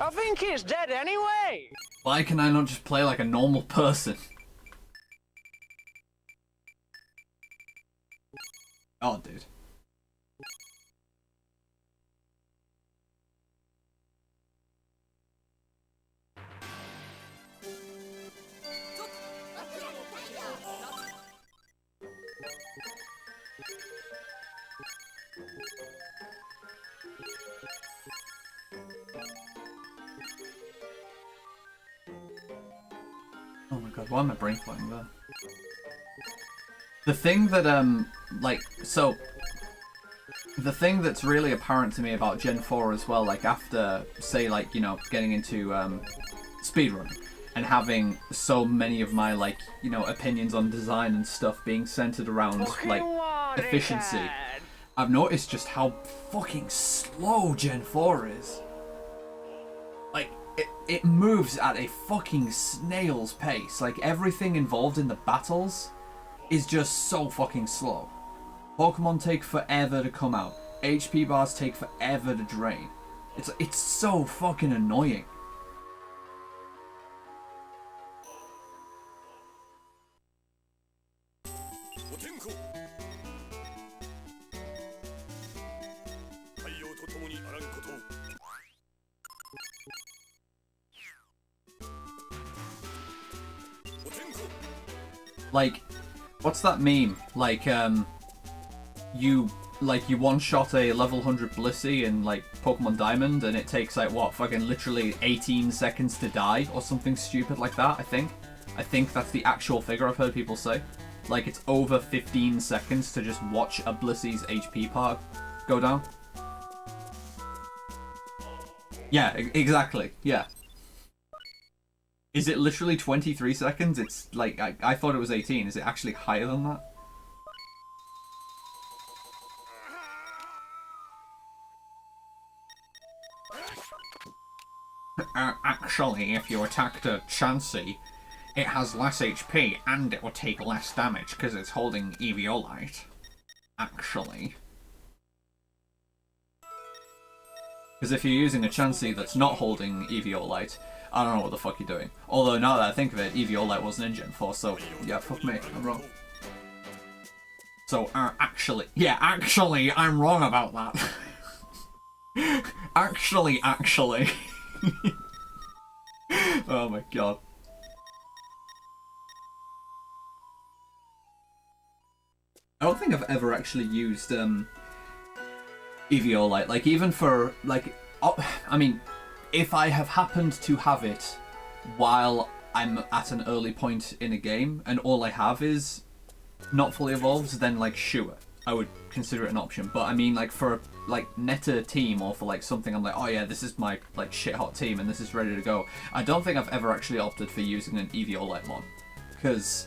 I think he's dead anyway. Why can I not just play like a normal person? Oh, dude. Oh my god, why am I brain flying there? The thing that, the thing that's really apparent to me about Gen 4 as well, like, after, say, like, you know, getting into, speedrunning, and having so many of my, like, you know, opinions on design and stuff being centered around, like, efficiency, I've noticed just how fucking slow Gen 4 is. Like, it moves at a fucking snail's pace. Like, everything involved in the battles is just so fucking slow. Pokemon take forever to come out. HP bars take forever to drain. It's so fucking annoying. Like, what's that meme? Like, you one-shot a level 100 Blissey in, like, Pokemon Diamond, and it takes, like, what, fucking literally 18 seconds to die, or something stupid like that, I think. I think that's the actual figure I've heard people say. Like, it's over 15 seconds to just watch a Blissey's HP bar go down. Yeah, exactly, yeah. Is it literally 23 seconds? It's like, I thought it was 18. Is it actually higher than that? Actually, if you attacked a Chansey, it has less HP and it will take less damage because it's holding Eviolite. Actually. Because if you're using a Chansey that's not holding Eviolite, I don't know what the fuck you're doing. Although, now that I think of it, Eviolite wasn't in Gen 4, so yeah, fuck me, I'm wrong. So, actually, I'm wrong about that. actually. Oh my god. I don't think I've ever actually used, Eviolite, like, even for, like, I mean, if I have happened to have it while I'm at an early point in a game, and all I have is not fully evolved, then, like, sure, I would consider it an option. But I mean, like, for, like, meta team, or for, like, something I'm like, oh yeah, this is my, like, shit-hot team, and this is ready to go, I don't think I've ever actually opted for using an Eviolite mon. Because,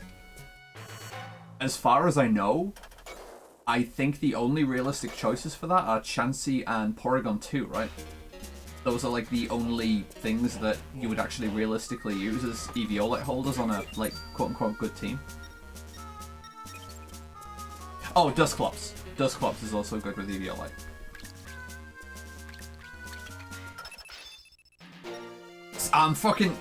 as far as I know, I think the only realistic choices for that are Chansey and Porygon 2, right? Those are, like, the only things that you would actually realistically use as Eviolite holders on a, like, quote-unquote good team. Oh, Dusclops. Dusclops is also good with Eviolite. I'm fucking...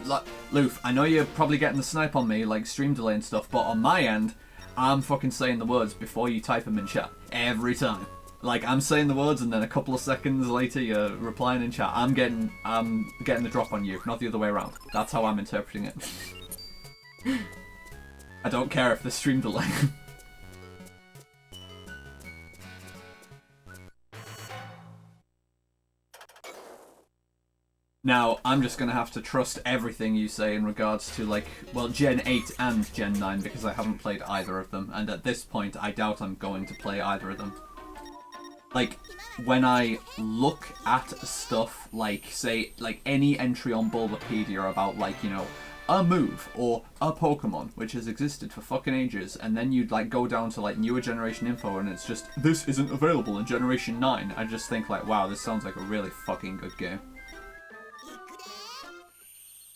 Loof, I know you're probably getting the snipe on me, like, stream delay and stuff, but on my end, I'm fucking saying the words before you type them in chat. Every time. Like, I'm saying the words and then a couple of seconds later you're replying in chat. I'm getting the drop on you, not the other way around. That's how I'm interpreting it. I don't care if the stream delay. Now, I'm just gonna have to trust everything you say in regards to, like, well, Gen 8 and Gen 9, because I haven't played either of them, and at this point, I doubt I'm going to play either of them. Like, when I look at stuff like, say, like, any entry on Bulbapedia about, like, you know, a move, or a Pokemon, which has existed for fucking ages, and then you'd, like, go down to, like, newer generation info, and it's just, this isn't available in Generation 9, I just think, like, wow, this sounds like a really fucking good game.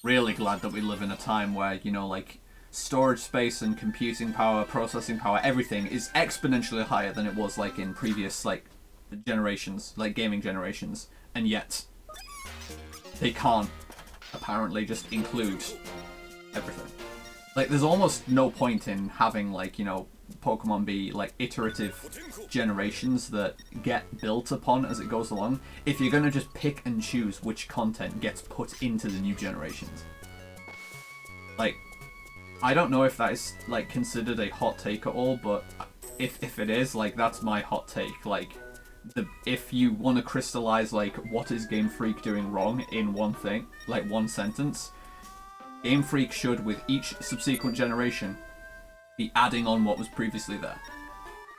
Really glad that we live in a time where, you know, like, storage space and computing power, processing power, everything is exponentially higher than it was, like, in previous, like, generations, like, gaming generations, and yet they can't apparently just include everything. Like, there's almost no point in having, like, you know, Pokemon be, like, iterative generations that get built upon as it goes along, if you're gonna just pick and choose which content gets put into the new generations. Like, I don't know if that is, like, considered a hot take at all, but if it is, like, that's my hot take. Like, if you want to crystallize, like, what is Game Freak doing wrong in one thing, like, one sentence, Game Freak should, with each subsequent generation, be adding on what was previously there.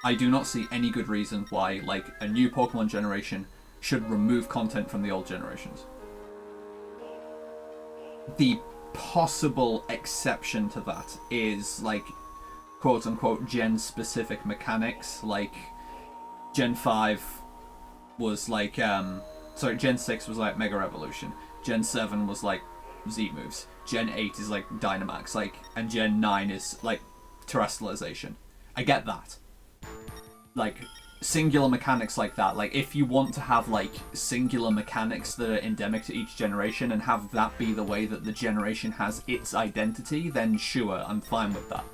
I do not see any good reason why, like, a new Pokemon generation should remove content from the old generations. The possible exception to that is, like, quote-unquote gen-specific mechanics, like, Gen 5 was like, Gen 6 was like Mega Evolution, Gen 7 was like Z moves, Gen 8 is like Dynamax, like, and Gen 9 is like Terrestrialization. I get that. Like, singular mechanics like that, like, if you want to have, like, singular mechanics that are endemic to each generation and have that be the way that the generation has its identity, then sure, I'm fine with that.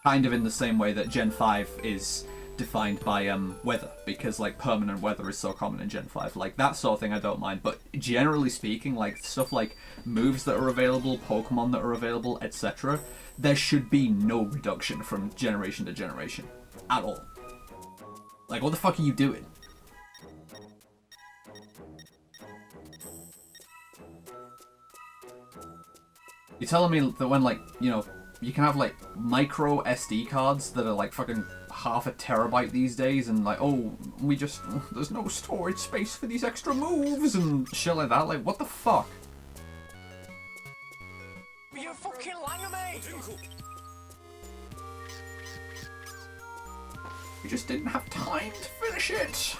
Kind of in the same way that Gen 5 is defined by weather, because, like, permanent weather is so common in Gen 5. Like, that sort of thing I don't mind, but generally speaking, like, stuff like moves that are available, Pokemon that are available, etc., there should be no reduction from generation to generation. At all. Like, what the fuck are you doing? You're telling me that when, like, you know, you can have, like, micro SD cards that are, like, fucking half a terabyte these days, and, like, oh, there's no storage space for these extra moves, and shit like that. Like, what the fuck? You fucking lying me! We just didn't have time to finish it.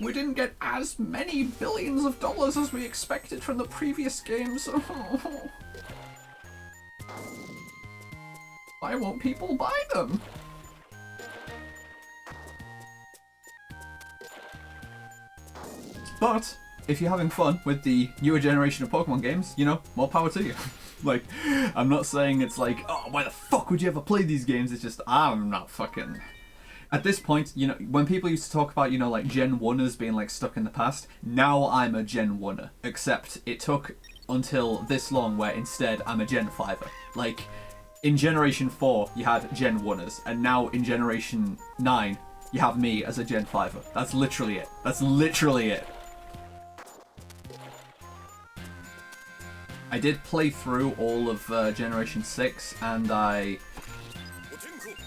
We didn't get as many billions of dollars as we expected from the previous games. Why won't people buy them? But if you're having fun with the newer generation of Pokemon games, you know, more power to you. Like, I'm not saying it's like, oh, why the fuck would you ever play these games? It's just, I'm not fucking... At this point, you know, when people used to talk about, you know, like, Gen 1ers being, like, stuck in the past, now I'm a Gen 1er. Except it took until this long where instead I'm a Gen 5er. Like, in Generation 4, you had Gen 1ers, and now in Generation 9, you have me as a Gen 5er. That's literally it. That's literally it. I did play through all of Generation 6, and I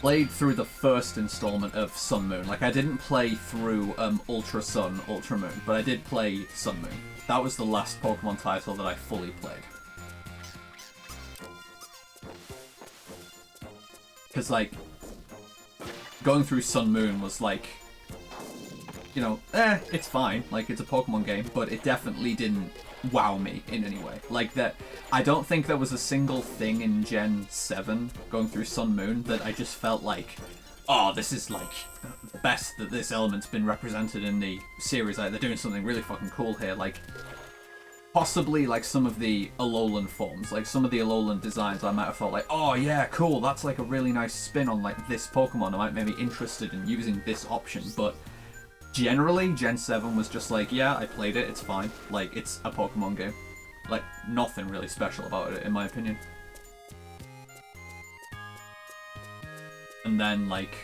played through the first installment of Sun Moon. Like, I didn't play through Ultra Sun, Ultra Moon, but I did play Sun Moon. That was the last Pokemon title that I fully played. Because, like, going through Sun Moon was like, you know, it's fine. Like, it's a Pokemon game, but it definitely didn't wow me in any way. Like, that, I don't think there was a single thing in Gen 7 going through Sun Moon that I just felt like, oh, this is, like, the best that this element's been represented in the series. Like, they're doing something really fucking cool here. Like, possibly, like, some of the Alolan forms, like, some of the Alolan designs I might have thought, like, oh, yeah, cool, that's, like, a really nice spin on, like, this Pokemon. I might maybe be interested in using this option, but generally, Gen 7 was just like, yeah, I played it, it's fine. Like, it's a Pokemon game. Like, nothing really special about it, in my opinion. And then, like,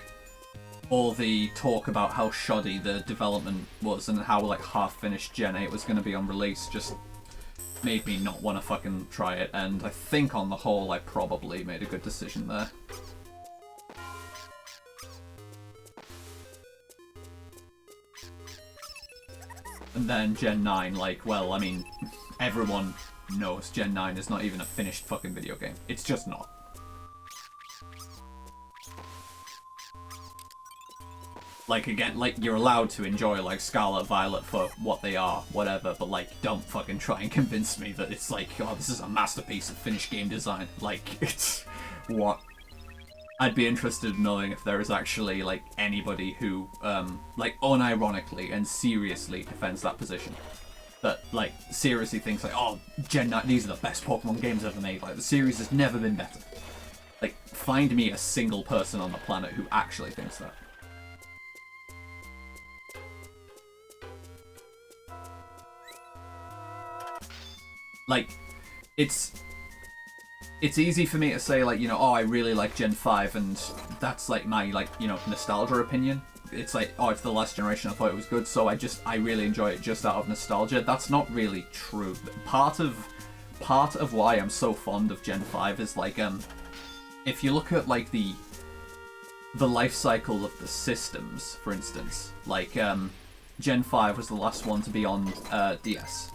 all the talk about how shoddy the development was and how, like, half-finished Gen 8 was going to be on release just made me not want to fucking try it, and I think on the whole I probably made a good decision there. And then Gen 9, like, well, I mean, everyone knows Gen 9 is not even a finished fucking video game. It's just not. Like, again, like, you're allowed to enjoy, like, Scarlet Violet for what they are, whatever, but, like, don't fucking try and convince me that it's like, oh, this is a masterpiece of finished game design. Like, it's... what? I'd be interested in knowing if there is actually, like, anybody who, like, unironically and seriously defends that position. that like seriously thinks like, oh, Gen 9, these are the best Pokemon games ever made. Like the series has never been better. Like, find me a single person on the planet who actually thinks that. Like, it's easy for me to say, like, you know, oh, I really like Gen 5, and that's, like, my, like, you know, nostalgia opinion. It's like, oh, it's the last generation, I thought it was good, so I really enjoy it just out of nostalgia. That's not really true. Part of why I'm so fond of Gen 5 is, like, if you look at, like, the life cycle of the systems, for instance, like, Gen 5 was the last one to be on, DS.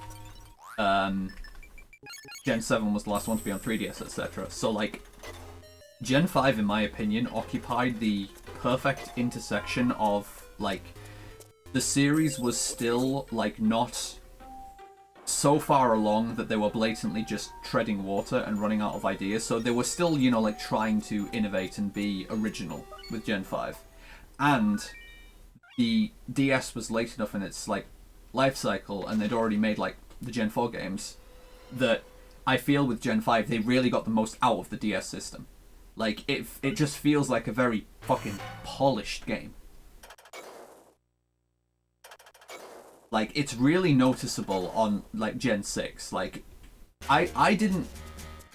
Gen 7 was the last one to be on 3DS, etc. So, like, Gen 5, in my opinion, occupied the perfect intersection of, like, the series was still, like, not so far along that they were blatantly just treading water and running out of ideas. So they were still, you know, like, trying to innovate and be original with Gen 5. And the DS was late enough in its, like, life cycle, and they'd already made, like, the Gen 4 games, that I feel with Gen 5, they really got the most out of the DS system. Like, it just feels like a very fucking polished game. Like, it's really noticeable on, like, Gen 6. Like, I didn't,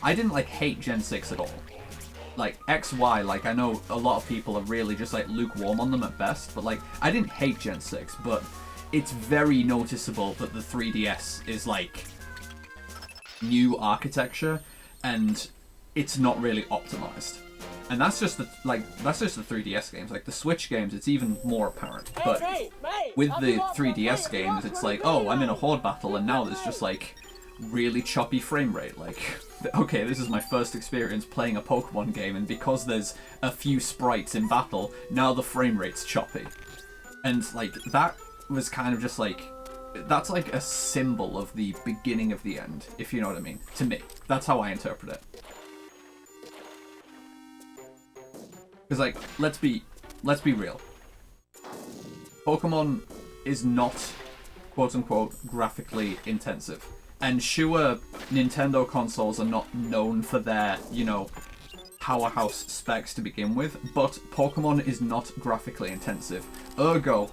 like, hate Gen 6 at all. Like, XY, like, I know a lot of people are really just, like, lukewarm on them at best, but, like, I didn't hate Gen 6, but it's very noticeable that the 3DS is, like, new architecture, and it's not really optimized. And that's just the 3DS games. Like the Switch games, it's even more apparent. But with the 3DS games, it's like, oh, I'm in a horde battle, and now there's just like really choppy frame rate. Like, okay, this is my first experience playing a Pokemon game, and because there's a few sprites in battle, now the frame rate's choppy. And like that was kind of just like, that's like a symbol of the beginning of the end, if you know what I mean. To me, that's how I interpret it. Because, like, let's be real. Pokemon is not, quote-unquote, graphically intensive. And sure, Nintendo consoles are not known for their, you know, powerhouse specs to begin with, but Pokemon is not graphically intensive. Ergo,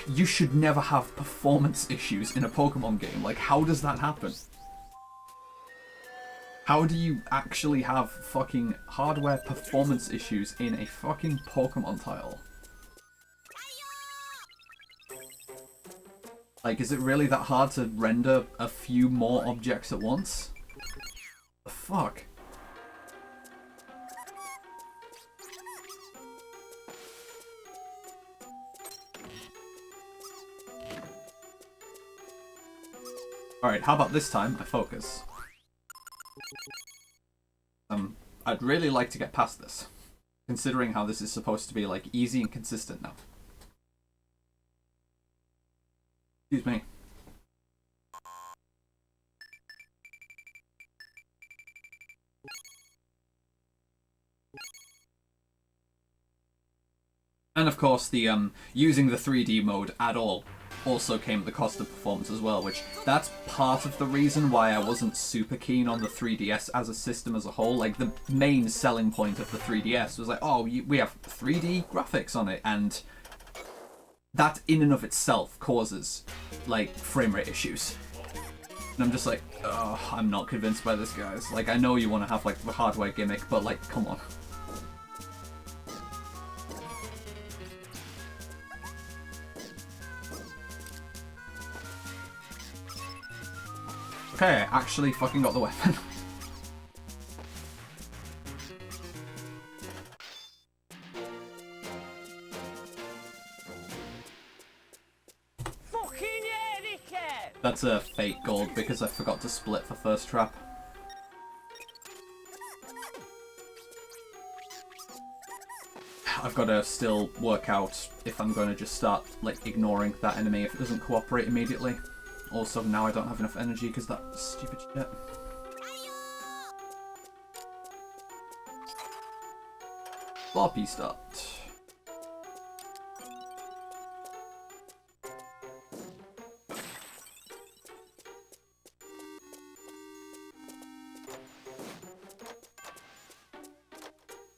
you should never have performance issues in a Pokemon game. Like, how does that happen? How do you actually have fucking hardware performance issues in a fucking Pokemon title? Like, is it really that hard to render a few more objects at once? The fuck? Alright, how about this time I focus? I'd really like to get past this, considering how this is supposed to be, like, easy and consistent now. Excuse me. And of course, the using the 3D mode at all also came at the cost of performance as well, which that's part of the reason why I wasn't super keen on the 3DS as a system as a whole. Like, the main selling point of the 3DS was like, oh, we have 3D graphics on it, and that in and of itself causes, like, frame rate issues. And I'm just like, oh, I'm not convinced by this, guys. Like, I know you want to have, like, the hardware gimmick, but, like, come on. Okay, I actually fucking got the weapon. That's a fake gold because I forgot to split for first trap. I've got to still work out if I'm going to just start, like, ignoring that enemy if it doesn't cooperate immediately. Also, now I don't have enough energy because that stupid shit. Floppy start.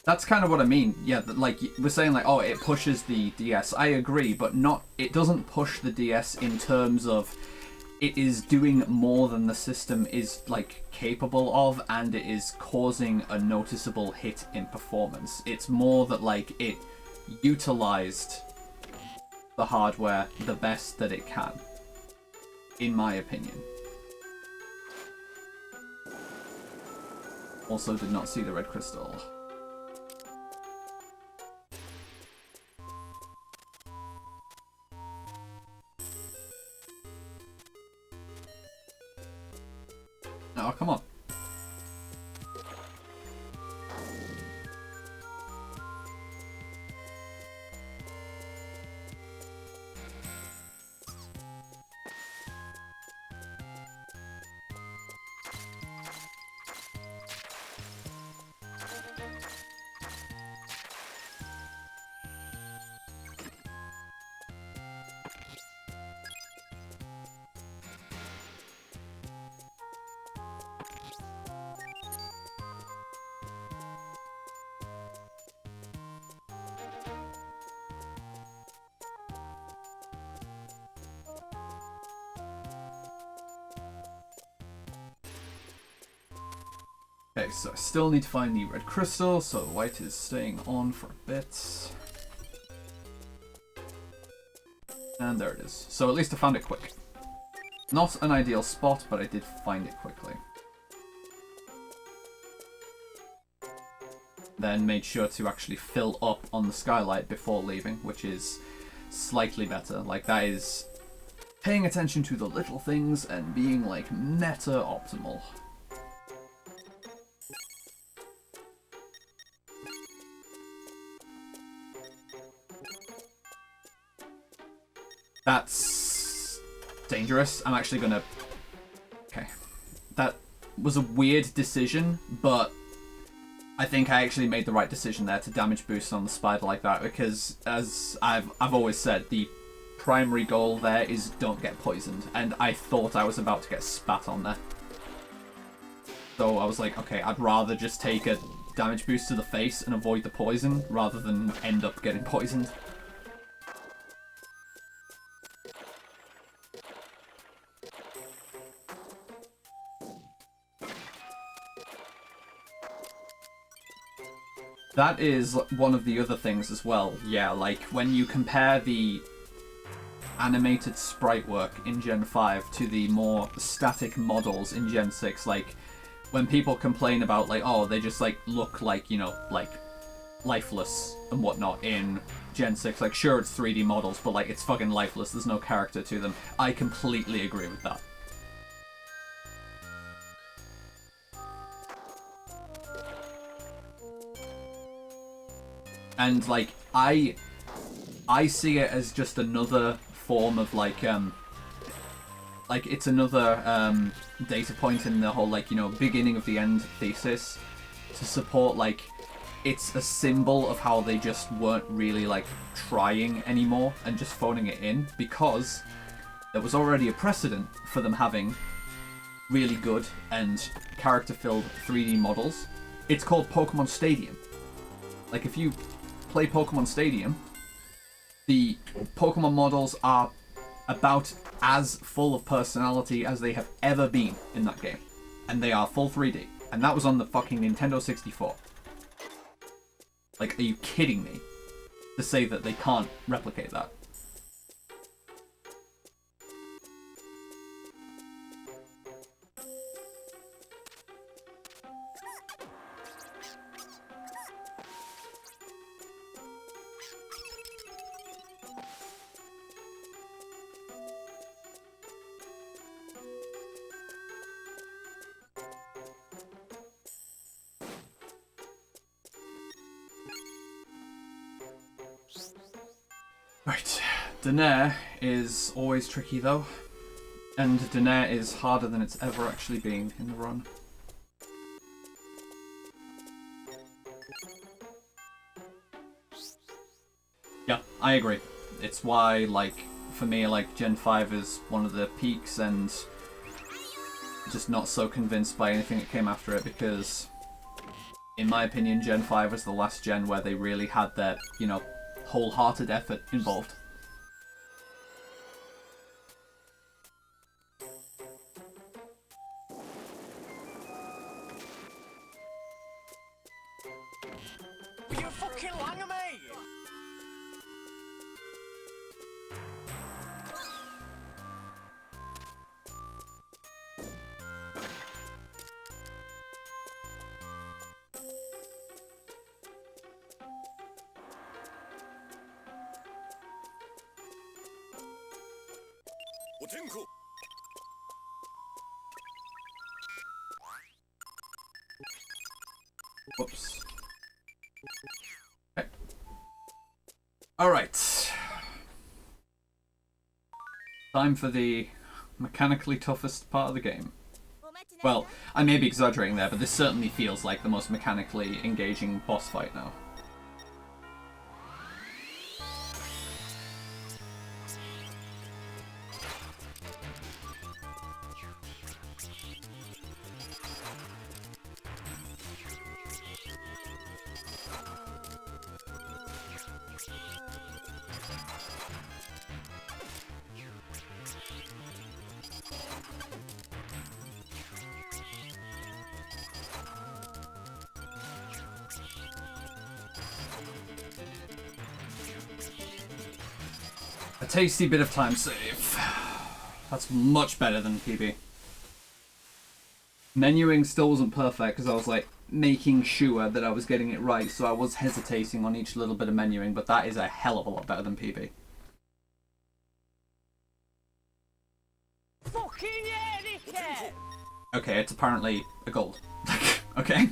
That's kind of what I mean. Yeah, like we're saying, like, oh, it pushes the DS. I agree, but not. It doesn't push the DS in terms of it is doing more than the system is like capable of, and it is causing a noticeable hit in performance. It's more that like it utilized the hardware the best that it can, in my opinion. Also, did not see the red crystal. Oh, come on. Okay, so I still need to find the red crystal, so white is staying on for a bit. And there it is. So at least I found it quick. Not an ideal spot, but I did find it quickly. Then made sure to actually fill up on the skylight before leaving, which is slightly better. Like, that is paying attention to the little things and being, like, meta-optimal. That's dangerous. I'm actually gonna... Okay. That was a weird decision, but I think I actually made the right decision there to damage boost on the spider like that, because as I've always said, the primary goal there is don't get poisoned, and I thought I was about to get spat on there. So I was like, okay, I'd rather just take a damage boost to the face and avoid the poison rather than end up getting poisoned. That is one of the other things as well. Yeah, like when you compare the animated sprite work in Gen 5 to the more static models in Gen 6, like when people complain about like, oh, they just like look like, you know, like lifeless and whatnot in Gen 6, like sure it's 3D models, but like it's fucking lifeless, there's no character to them. I completely agree with that. And like I see it as just another form of like it's another data point in the whole like, you know, beginning of the end thesis to support like it's a symbol of how they just weren't really like trying anymore and just phoning it in, because there was already a precedent for them having really good and character-filled 3D models. It's called Pokemon Stadium. Like if you play Pokemon Stadium, the Pokemon models are about as full of personality as they have ever been in that game. And they are full 3D. And that was on the fucking Nintendo 64. Like, are you kidding me? To say that they can't replicate that. Right, Daenerys is always tricky though, and Daenerys is harder than it's ever actually been in the run. Yeah, I agree. It's why, like, for me, like, Gen 5 is one of the peaks, and just not so convinced by anything that came after it, because in my opinion, Gen 5 was the last gen where they really had their, you know, wholehearted effort involved. Will you fucking langer me? Django. Whoops. Okay. Alright. Time for the mechanically toughest part of the game. Well, I may be exaggerating there, but this certainly feels like the most mechanically engaging boss fight now. A tasty bit of time save. That's much better than PB. Menuing still wasn't perfect because I was like making sure that I was getting it right, so I was hesitating on each little bit of menuing, but that is a hell of a lot better than PB. Fucking yeah, dickhead! Okay, it's apparently a gold. Okay.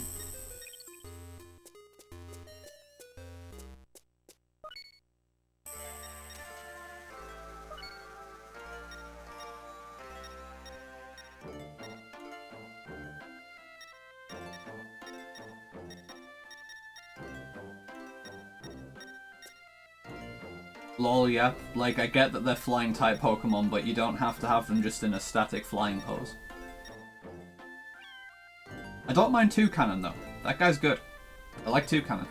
Lol, yeah. Like, I get that they're flying type Pokemon, but you don't have to have them just in a static flying pose. I don't mind Toucanon though. That guy's good. I like Toucanon.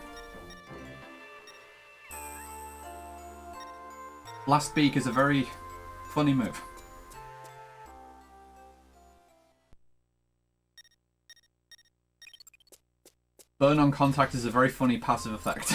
Blast Beak is a very funny move. Burn on contact is a very funny passive effect.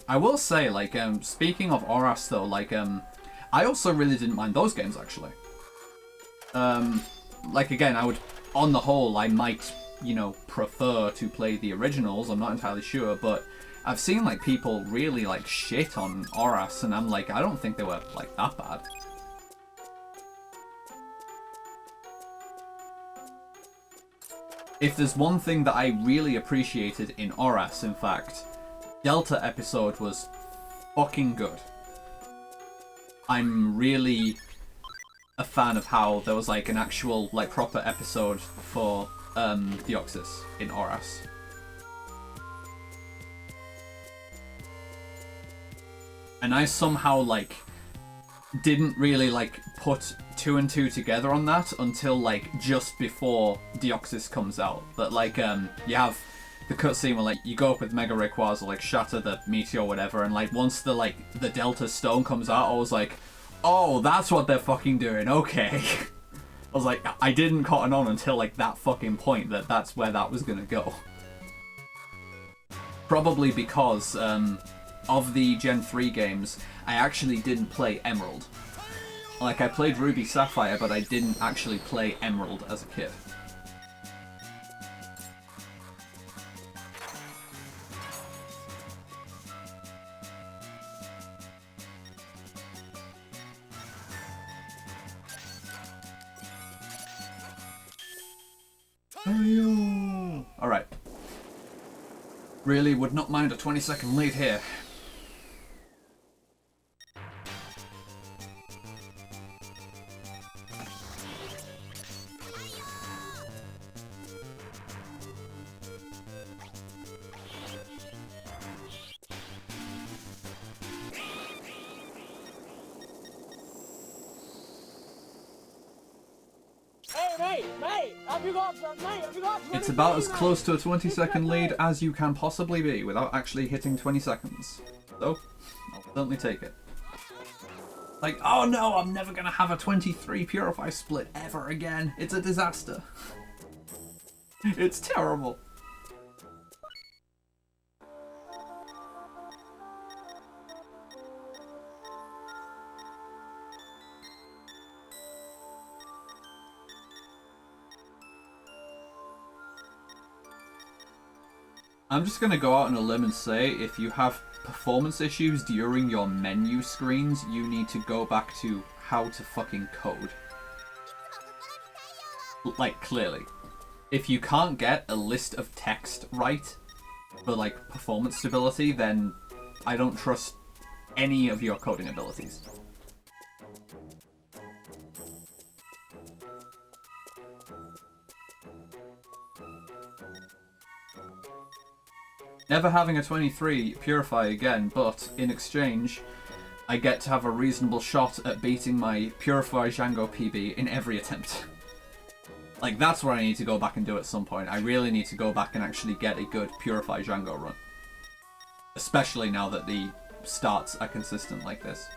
I will say, like, speaking of Oras though, like, I also really didn't mind those games, actually. Like, again, I would, on the whole, I might, you know, prefer to play the originals, I'm not entirely sure, but I've seen, like, people really, like, shit on Oras, and I'm like, I don't think they were, like, that bad. If there's one thing that I really appreciated in Oras, in fact, Delta episode was fucking good. I'm really a fan of how there was like an actual, like, proper episode for Deoxys in Oras. And I somehow, like, didn't really, like, put 2 and 2 together on that until, like, just before Deoxys comes out. But, like, you have the cutscene where, like, you go up with Mega Rayquaza, like, shatter the meteor or whatever, and, like, once the, like, the Delta Stone comes out, I was like, oh, that's what they're fucking doing, okay. I was like, I didn't cotton on until, like, that fucking point that that's where that was gonna go. Probably because, of the Gen 3 games, I actually didn't play Emerald. Like, I played Ruby Sapphire, but I didn't actually play Emerald as a kid. Alright. Really would not mind a 20-second lead here. It's about as close to a 20-second lead as you can possibly be without actually hitting 20 seconds. So, I'll certainly take it. Like, oh no, I'm never gonna have a 23 Purify split ever again. It's a disaster. It's terrible. I'm just gonna go out on a limb and say if you have performance issues during your menu screens, you need to go back to how to fucking code. Like, clearly. If you can't get a list of text right for, like, performance stability, then I don't trust any of your coding abilities. Never having a 23 Purify again, but in exchange, I get to have a reasonable shot at beating my Purify Django PB in every attempt. Like, that's what I need to go back and do at some point. I really need to go back and actually get a good Purify Django run. Especially now that the starts are consistent like this.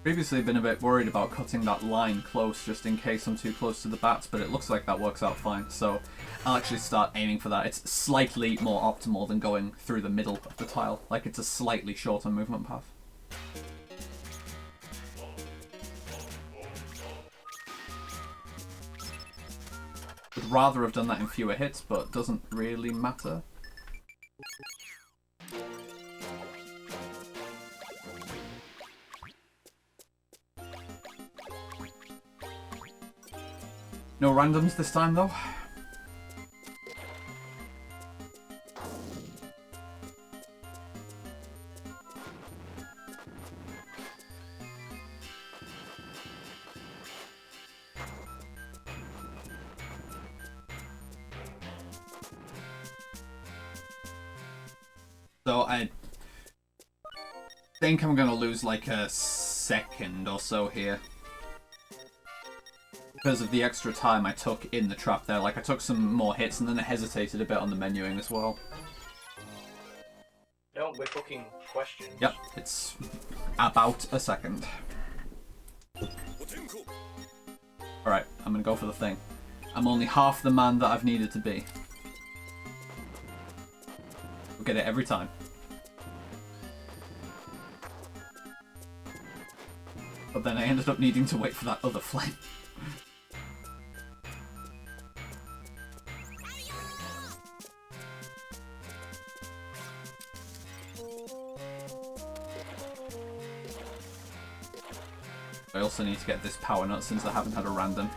Previously been a bit worried about cutting that line close just in case I'm too close to the bats, but it looks like that works out fine, so I'll actually start aiming for that. It's slightly more optimal than going through the middle of the tile, like it's a slightly shorter movement path. Would rather have done that in fewer hits, but doesn't really matter. No randoms this time, though. So I think I'm gonna lose like a second or so here. Because of the extra time I took in the trap there. Like, I took some more hits and then I hesitated a bit on the menuing as well. No, we're booking questions. Yep, it's about a second. Alright, I'm gonna go for the thing. I'm only half the man that I've needed to be. We'll get it every time. But then I ended up needing to wait for that other flame. I also need to get this power nut since I haven't had a random.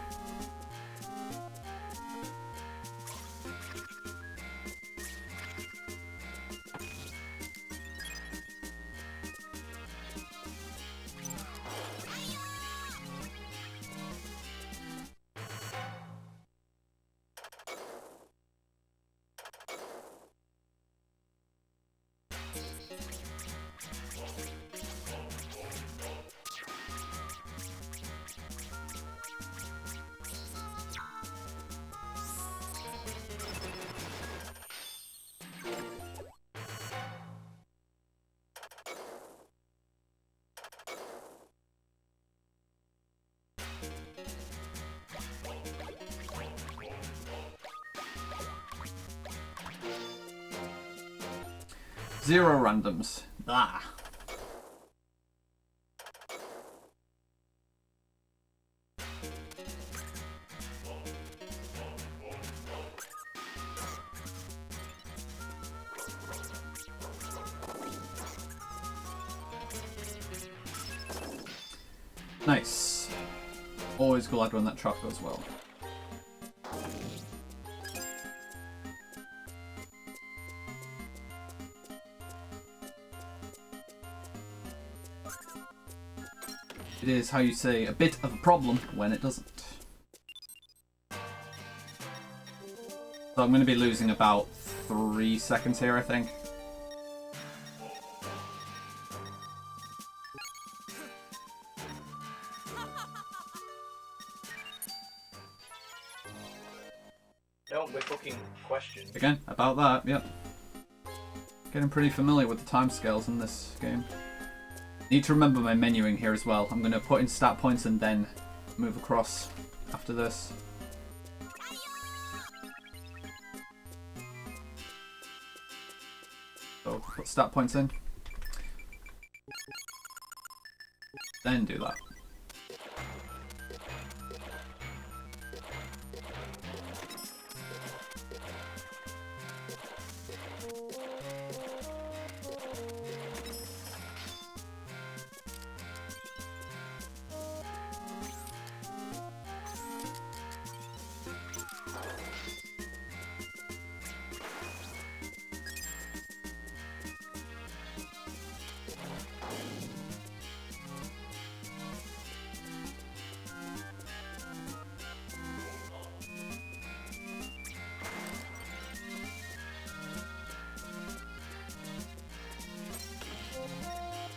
Zero randoms. Ah. Nice. Always glad when that trap goes well. It is, how you say, a bit of a problem when it doesn't. So I'm going to be losing about 3 seconds here, I think. No, we're cooking questions. Again, about that, yep. Getting pretty familiar with the timescales in this game. Need to remember my menuing here as well. I'm going to put in stat points and then move across after this. So put stat points in. Then do that.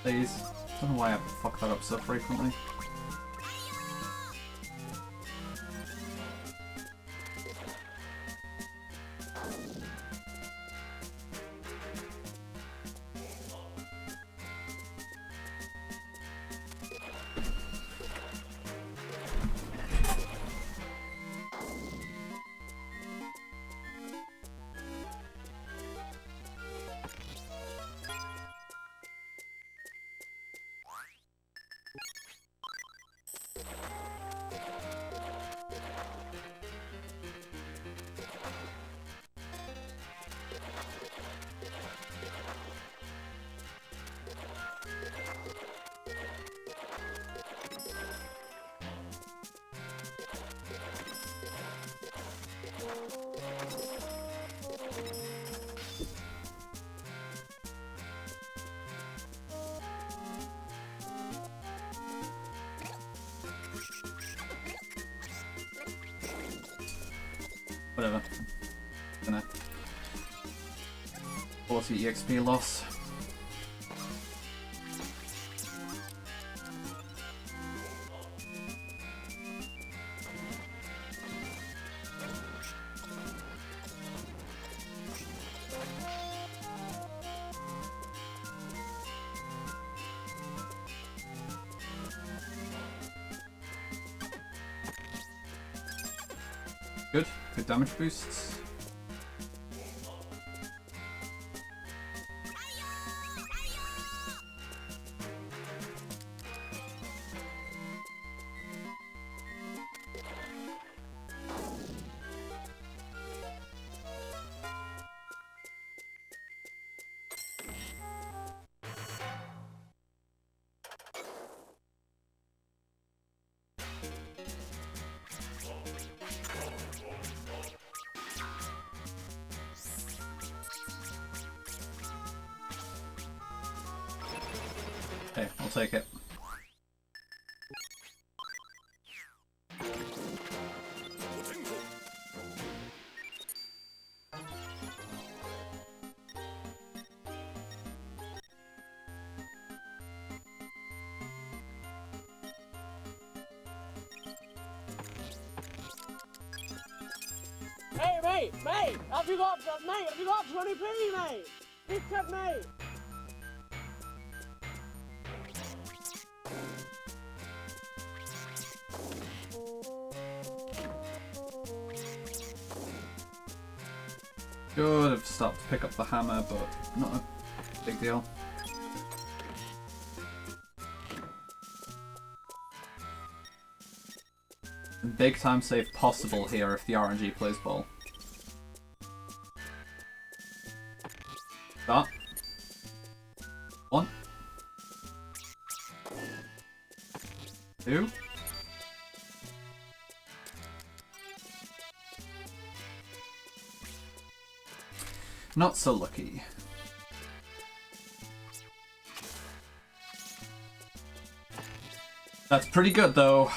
Please. I don't know why I fuck that up so frequently. Whatever. Gonna 40 EXP loss. Good. Good damage boosts. Okay, I'll take it. Hey, mate! Have you got 20p, mate? Pick up, mate! Should have stopped to pick up the hammer, but not a big deal. Big time save possible here if the RNG plays ball. Start. 1. Who? Not so lucky. That's pretty good, though.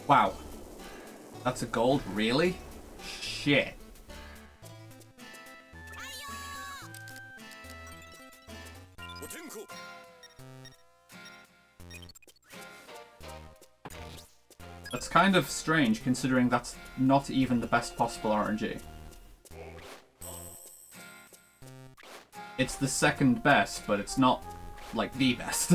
Wow. That's a gold? Really? Shit. That's kind of strange, considering that's not even the best possible RNG. It's the second best, but it's not, like, the best.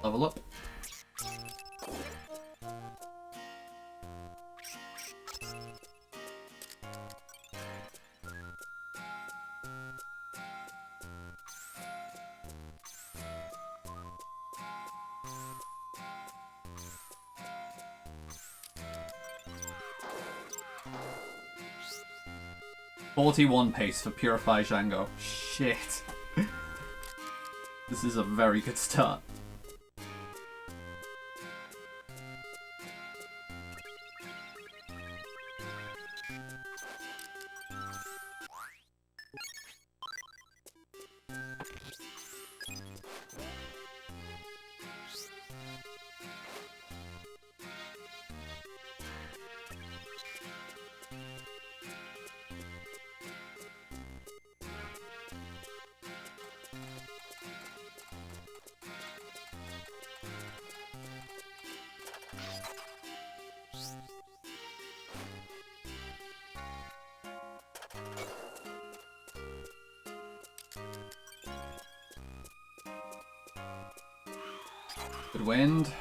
Level up. .41 pace for Purify Django. Shit. This is a very good start. Good wind.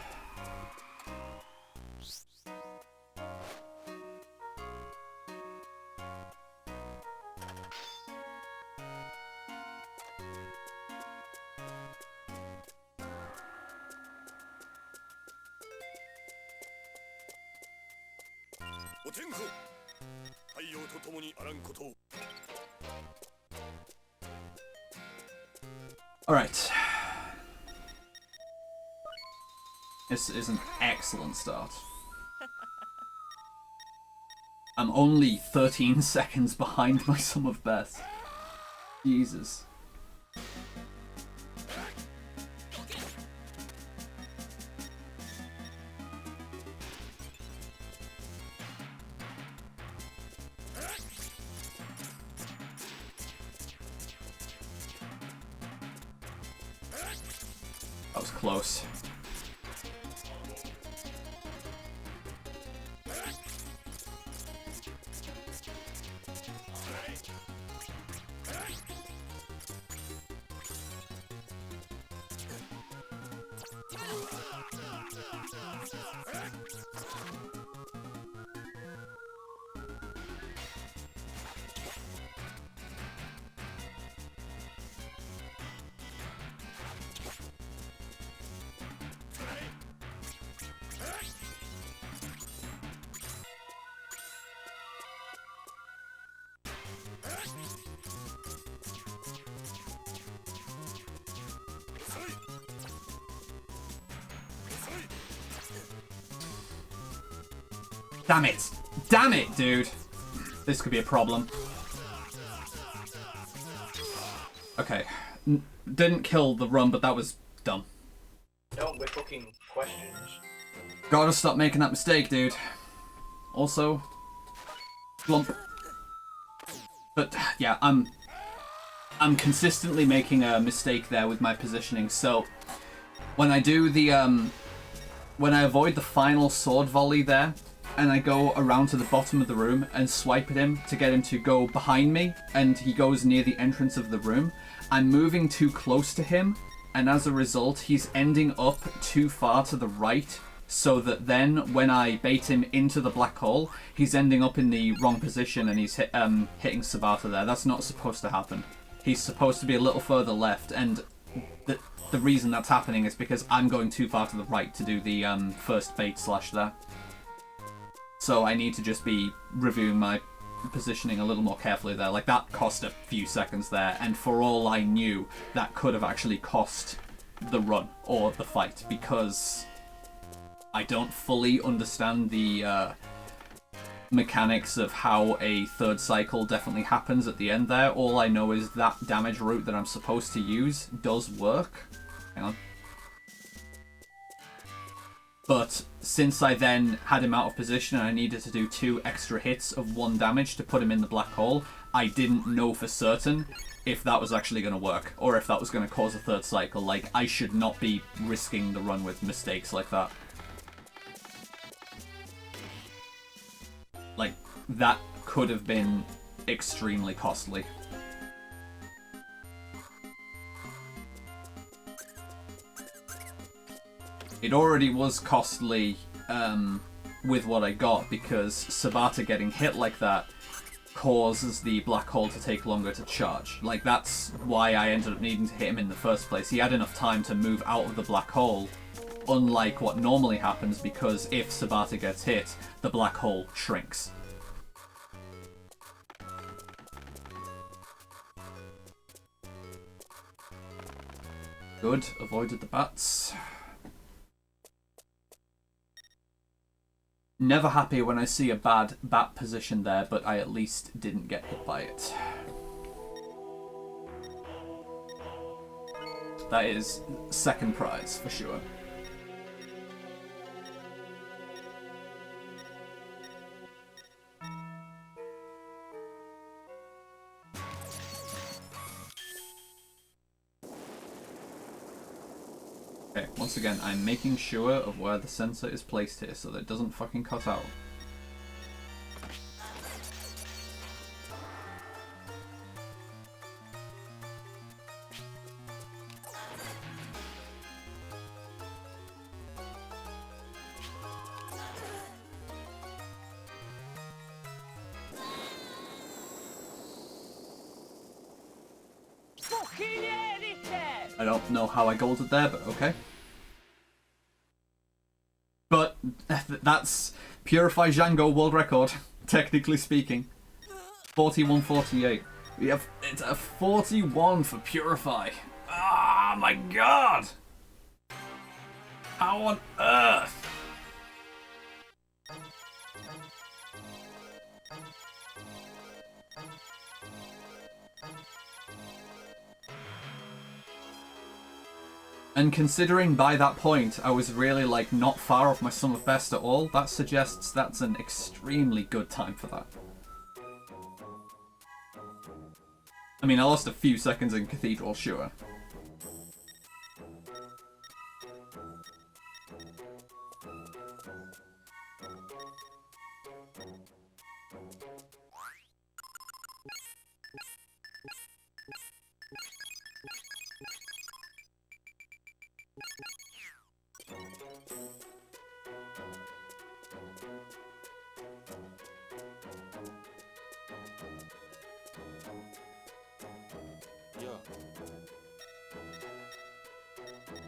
All right. This is an excellent start. I'm only 13 seconds behind my sum of best. Jesus. That was close. Damn it! Damn it, dude! This could be a problem. Okay. Didn't kill the run, but that was dumb. Don't with fucking questions. Gotta stop making that mistake, dude. Also, glump. But yeah, I'm consistently making a mistake there with my positioning. So when I do the when I avoid the final sword volley there, and I go around to the bottom of the room and swipe at him to get him to go behind me, and he goes near the entrance of the room, I'm moving too close to him, and as a result, he's ending up too far to the right, so that then when I bait him into the black hole, he's ending up in the wrong position and he's hitting Sabata there. That's not supposed to happen. He's supposed to be a little further left, and the reason that's happening is because I'm going too far to the right to do the first bait slash there. So I need to just be reviewing my positioning a little more carefully there. Like, that cost a few seconds there, and for all I knew, that could have actually cost the run or the fight, because I don't fully understand the mechanics of how a third cycle definitely happens at the end there. All I know is that damage route that I'm supposed to use does work. Hang on. But since I then had him out of position and I needed to do 2 extra hits of 1 damage to put him in the black hole, I didn't know for certain if that was actually going to work, or if that was going to cause a third cycle. Like, I should not be risking the run with mistakes like that. Like, that could have been extremely costly. It already was costly with what I got, because Sabata getting hit like that causes the black hole to take longer to charge. Like, that's why I ended up needing to hit him in the first place. He had enough time to move out of the black hole, unlike what normally happens, because if Sabata gets hit, the black hole shrinks. Good, avoided the bats. Never happy when I see a bad bat position there, but I at least didn't get hit by it. That is second prize for sure. Okay, once again, I'm making sure of where the sensor is placed here so that it doesn't fucking cut out. I don't know how I golded there, but okay. But that's Purify Django world record, technically speaking. 41:48. We have it's a 41 for Purify. Ah, my god! How on earth? And considering by that point I was really, like, not far off my sum of best at all, that suggests that's an extremely good time for that. I mean, I lost a few seconds in Cathedral, sure.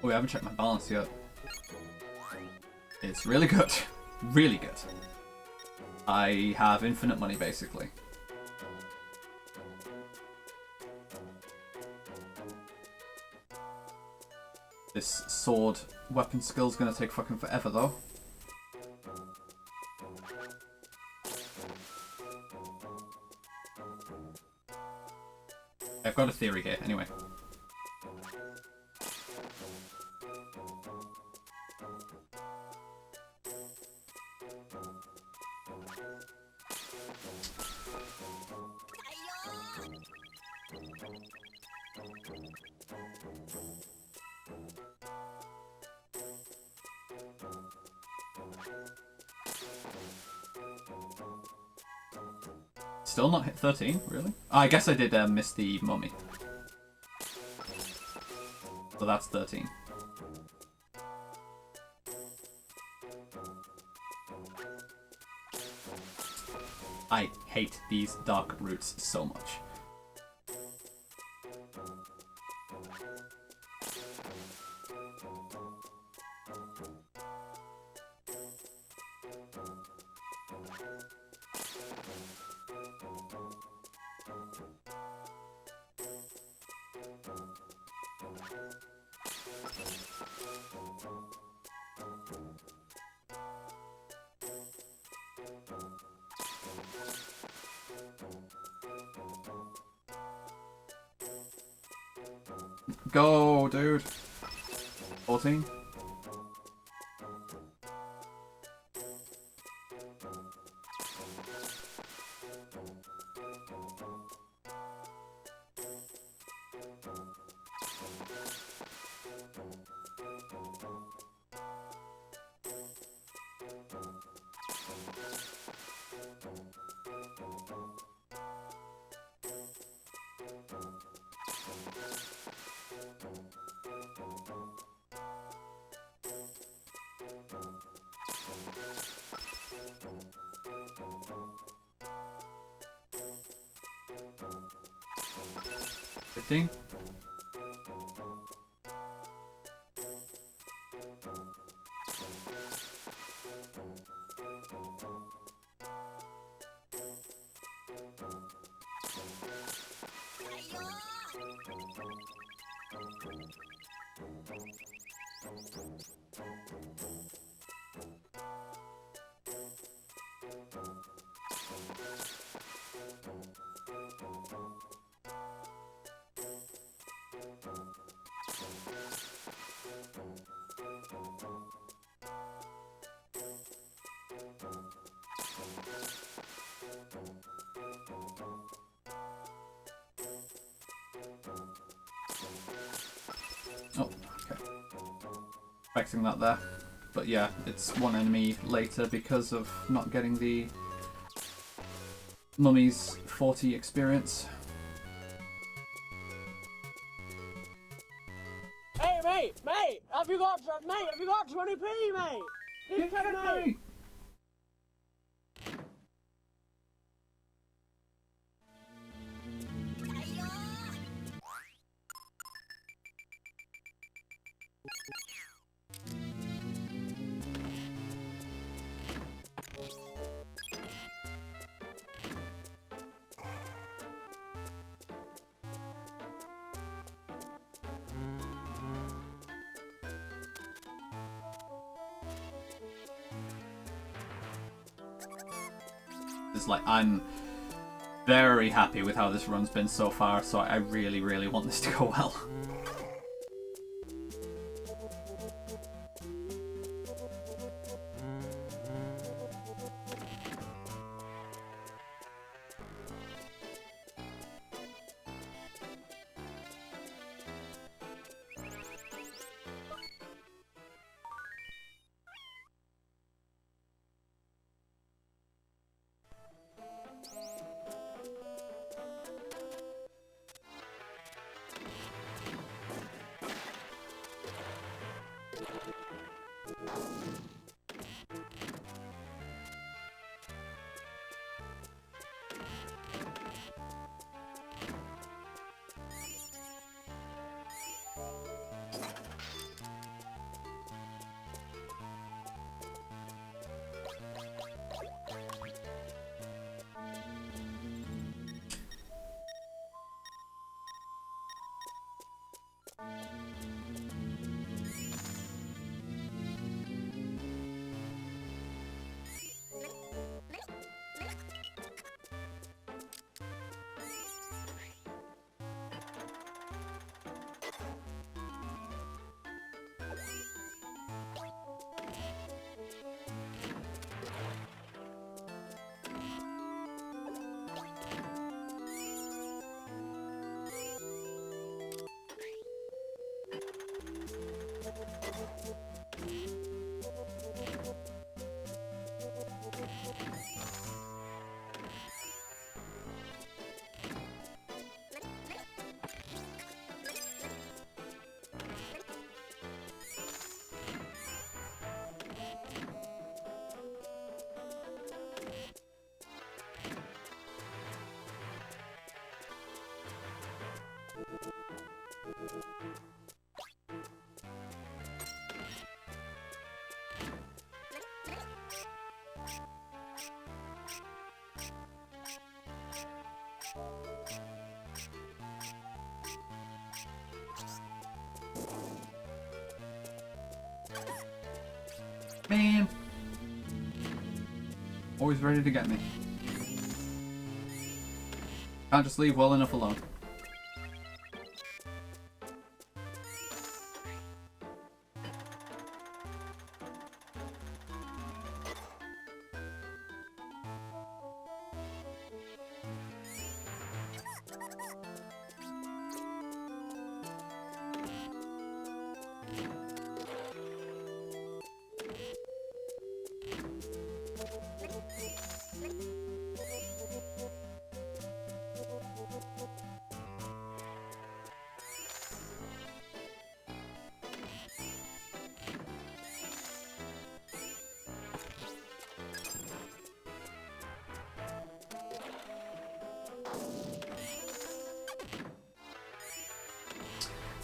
Oh, I haven't checked my balance yet. It's really good. Really good. I have infinite money, basically. This sword weapon skill's gonna take fucking forever, though. I've got a theory here, anyway. Still not hit 13, really? Oh, I guess I did miss the mummy. So that's 13. I hate these dark roots so much. Go, dude. 14. $15. Oh, okay. Expecting that there. But yeah, it's one enemy later because of not getting the Mummy's 40 experience. Hey, mate, have you got 20p, mate? Give Get it, mate. mate. It's like, I'm very happy with how this run's been so far, so I really, really want this to go well. Man. Always ready to get me. Can't just leave well enough alone.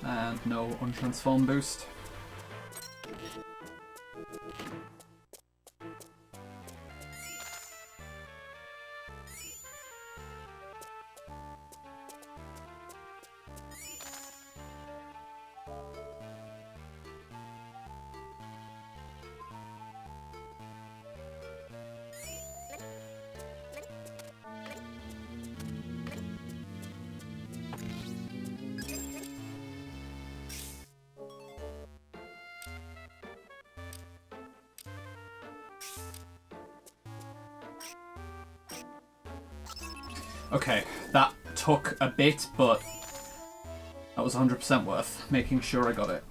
And no untransform boost. Okay, that took a bit, but that was 100% worth making sure I got it.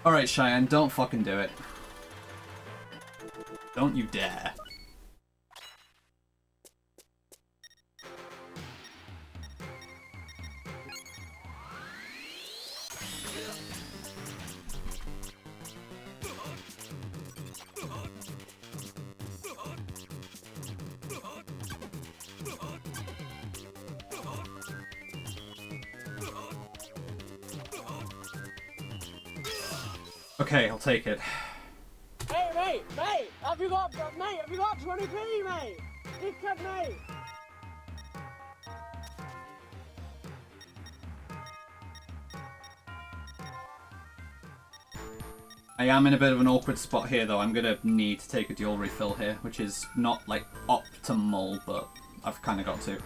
Alright, Cheyenne, don't fucking do it. Don't you dare. Okay, I'll take it. Hey, mate, have you got 20p, mate? Dickhead, mate. I am in a bit of an awkward spot here, though. I'm gonna need to take a dual refill here, which is not, like, optimal, but I've kind of got to.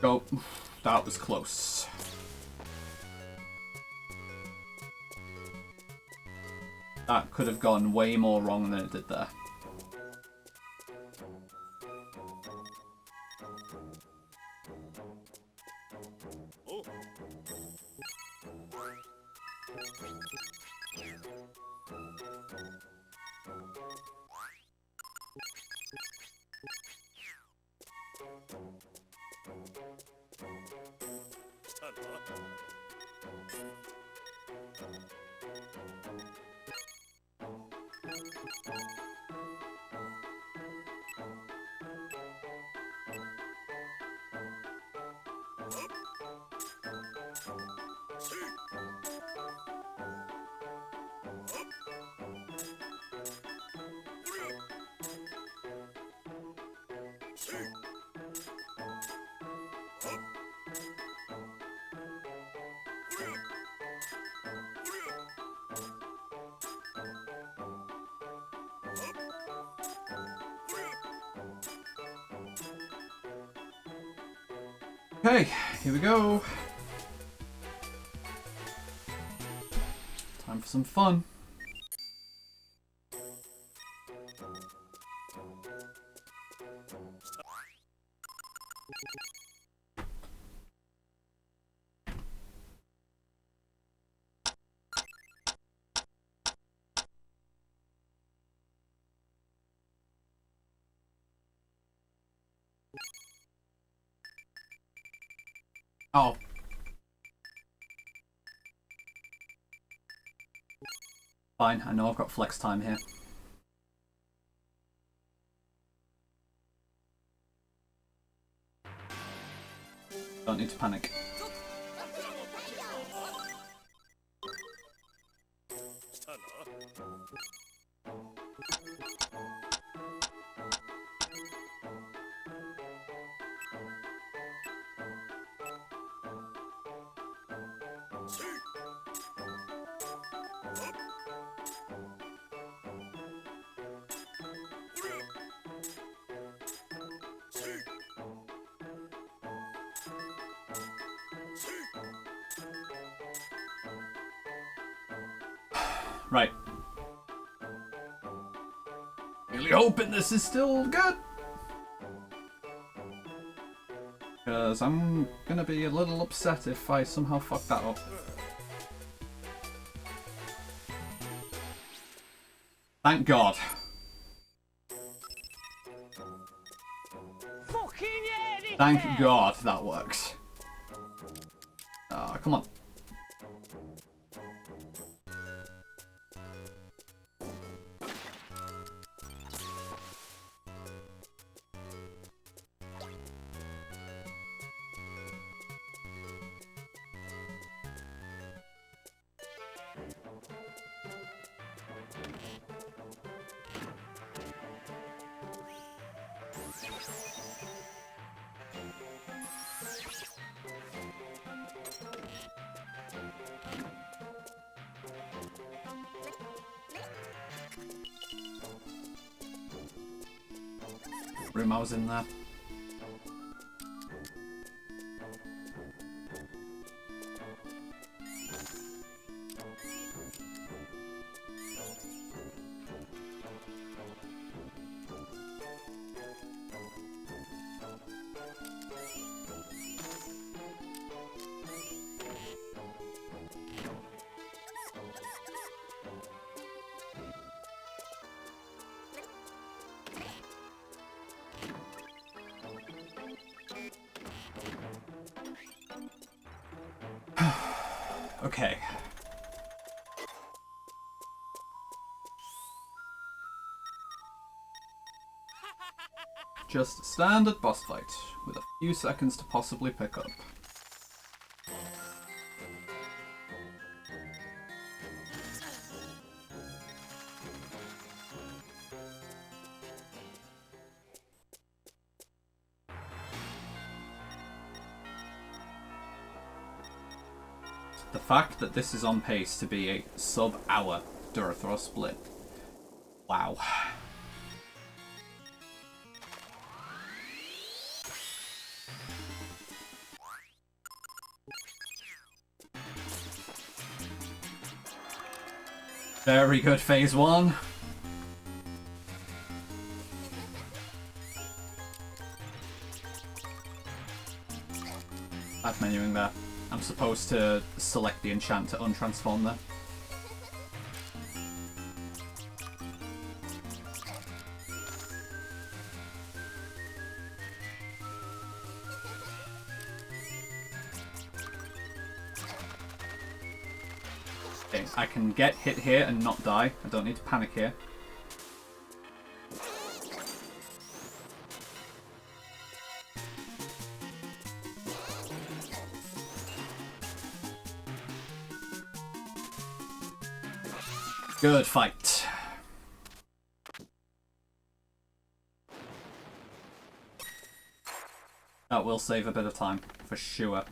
Oh, that was close. That could have gone way more wrong than it did there. Okay, here we go. Time for some fun. Oh. Fine, I know I've got flex time here. Don't need to panic. Right. Really hoping this is still good. Because I'm gonna be a little upset if I somehow fuck that up. Thank God. Thank God that works. Come on. Room I was in there. Okay. Just standard boss fight, with a few seconds to possibly pick up. The fact that this is on pace to be a sub-hour Durathor split. Wow. Very good phase one. Bad menuing there. I'm supposed to select the enchant to untransform there. Okay, I can get hit here and not die. I don't need to panic here. Good fight. That will save a bit of time, for sure.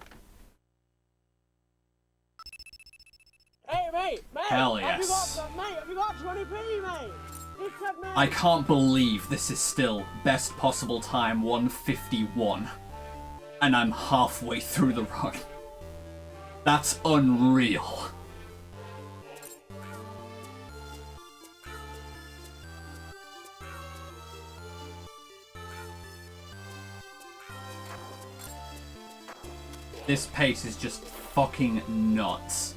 Hey, mate! Hell yes. Have you got 20p, mate? I can't believe this is still best possible time 151. And I'm halfway through the run. That's unreal. This pace is just fucking nuts.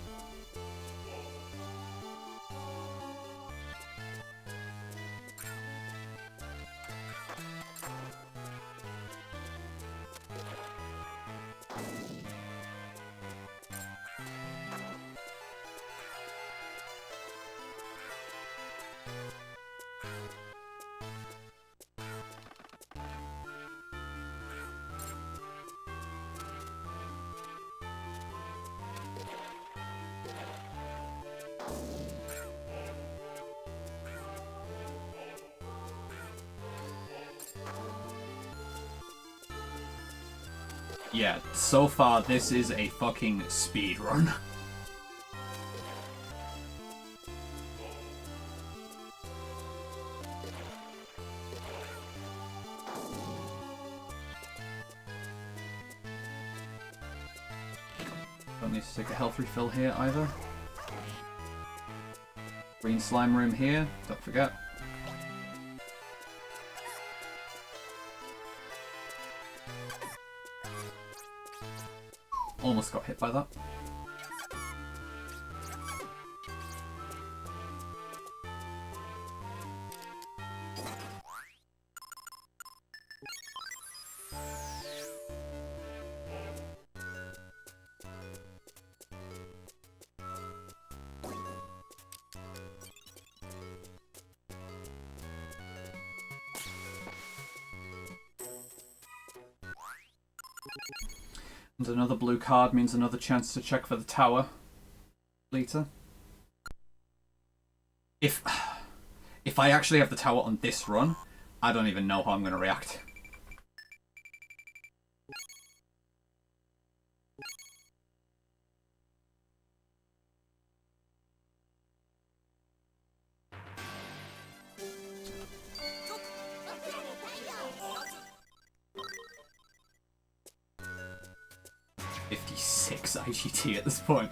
Yeah, so far this is a fucking speed run. Don't need to take a health refill here either. Green slime room here, don't forget. Almost got hit by that. And another blue card means another chance to check for the tower later. If I actually have the tower on this run, I don't even know how I'm going to react. IGT at this point.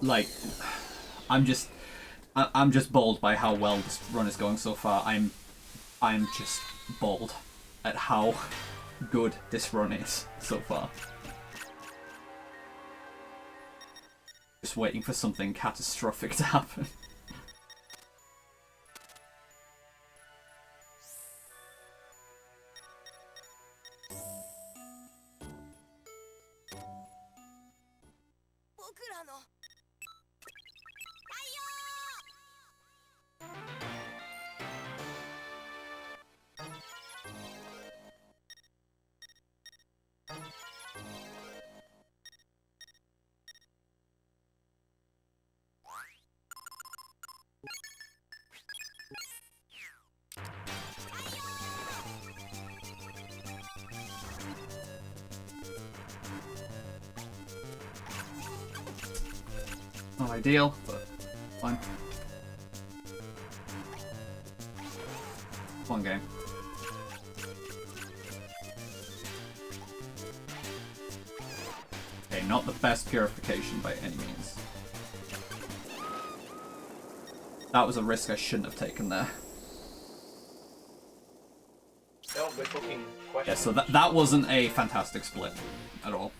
Like, I'm just bowled by how well this run is going so far. I'm just bowled at how good this run is so far. Just waiting for something catastrophic to happen. Not ideal, but fine. One game. Okay, not the best purification by any means. That was a risk I shouldn't have taken there. No, we're fucking questions. Yeah, so that wasn't a fantastic split at all.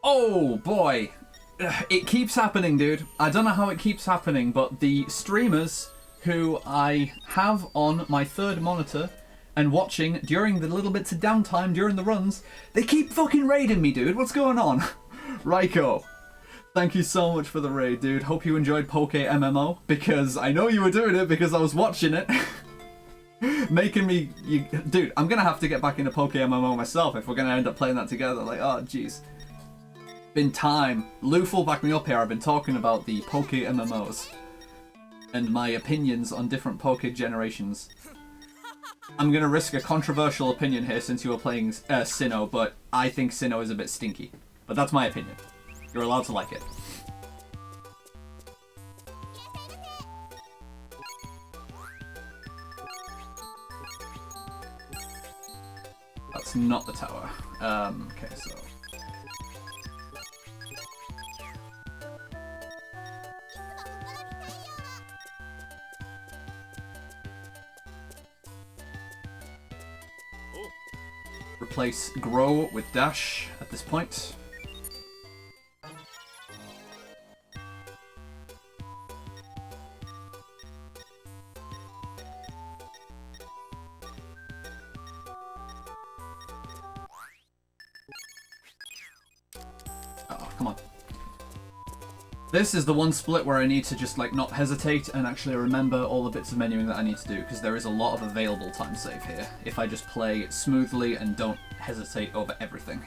Oh boy, it keeps happening, dude. I don't know how it keeps happening, but the streamers who I have on my third monitor and watching during the little bits of downtime during the runs, they keep fucking raiding me, dude. What's going on? Ryko, thank you so much for the raid, dude. Hope you enjoyed Poke MMO, because I know you were doing it because I was watching it. Making me... Dude, I'm gonna have to get back into Poke MMO myself if we're gonna end up playing that together. Like, oh, jeez. Been time. Luful, back me up here. I've been talking about the Poke MMOs and my opinions on different Poke generations. I'm gonna risk a controversial opinion here since you were playing Sinnoh, but I think Sinnoh is a bit stinky. But that's my opinion. You're allowed to like it. That's not the tower. Okay, so... Replace Grow with Dash at this point. Come on. This is the one split where I need to just, like, not hesitate and actually remember all the bits of menuing that I need to do, because there is a lot of available time save here, if I just play smoothly and don't hesitate over everything.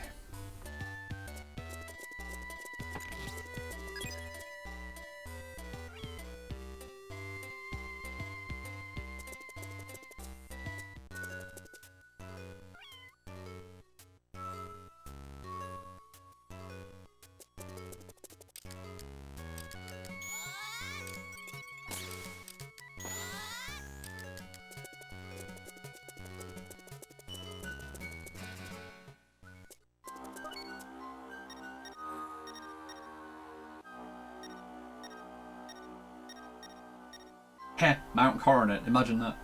Heh, Mount Coronet, imagine that.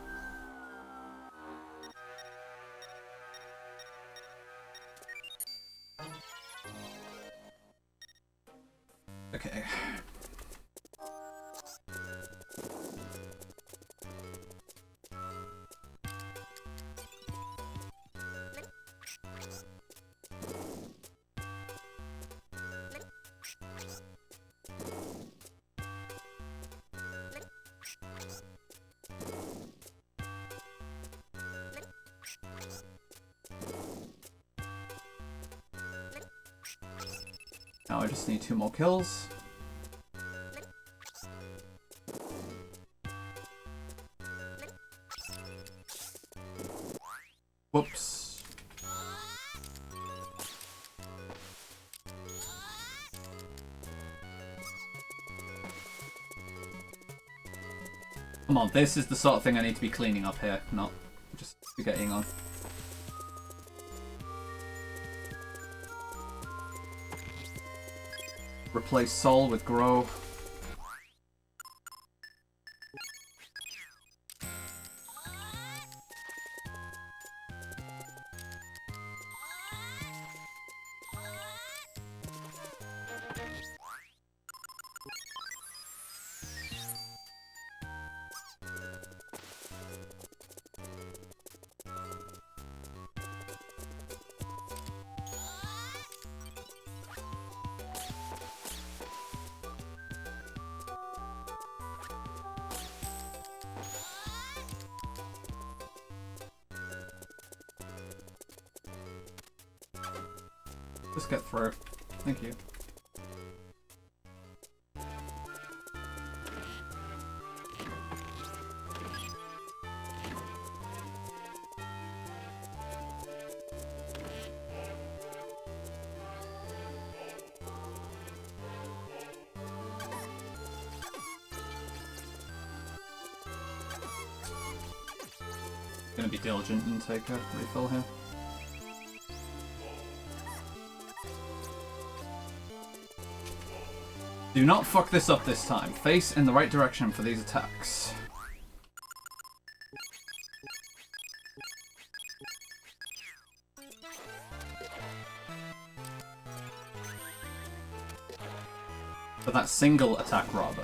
Okay. Now I just need 2 more kills. Whoops. Come on, this is the sort of thing I need to be cleaning up here, not just getting on. Replace Soul with Grow. Just get through. Thank you. Gonna be diligent and take a refill here. Do not fuck this up this time. Face in the right direction for these attacks. For that single attack, rather.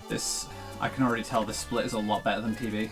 This, I can already tell this split is a lot better than PB.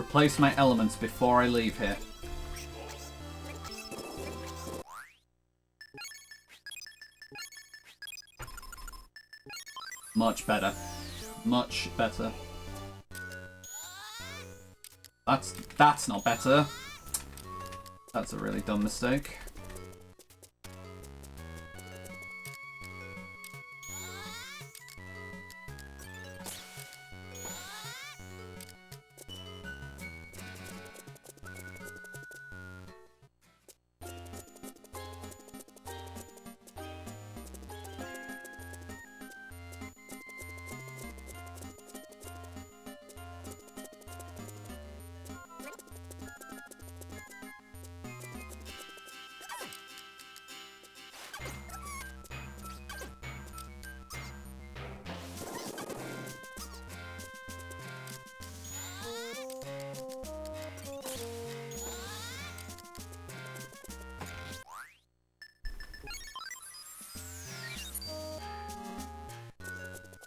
Replace my elements before I leave here. Much better. Much better. That's not better. That's a really dumb mistake.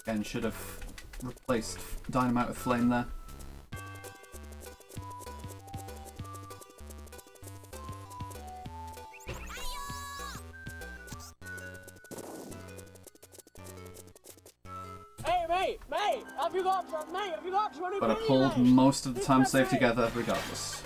Again, should have replaced Dynamite with Flame there. Hey, mate, have you got 20p, But I pulled mate? most of the time save together regardless.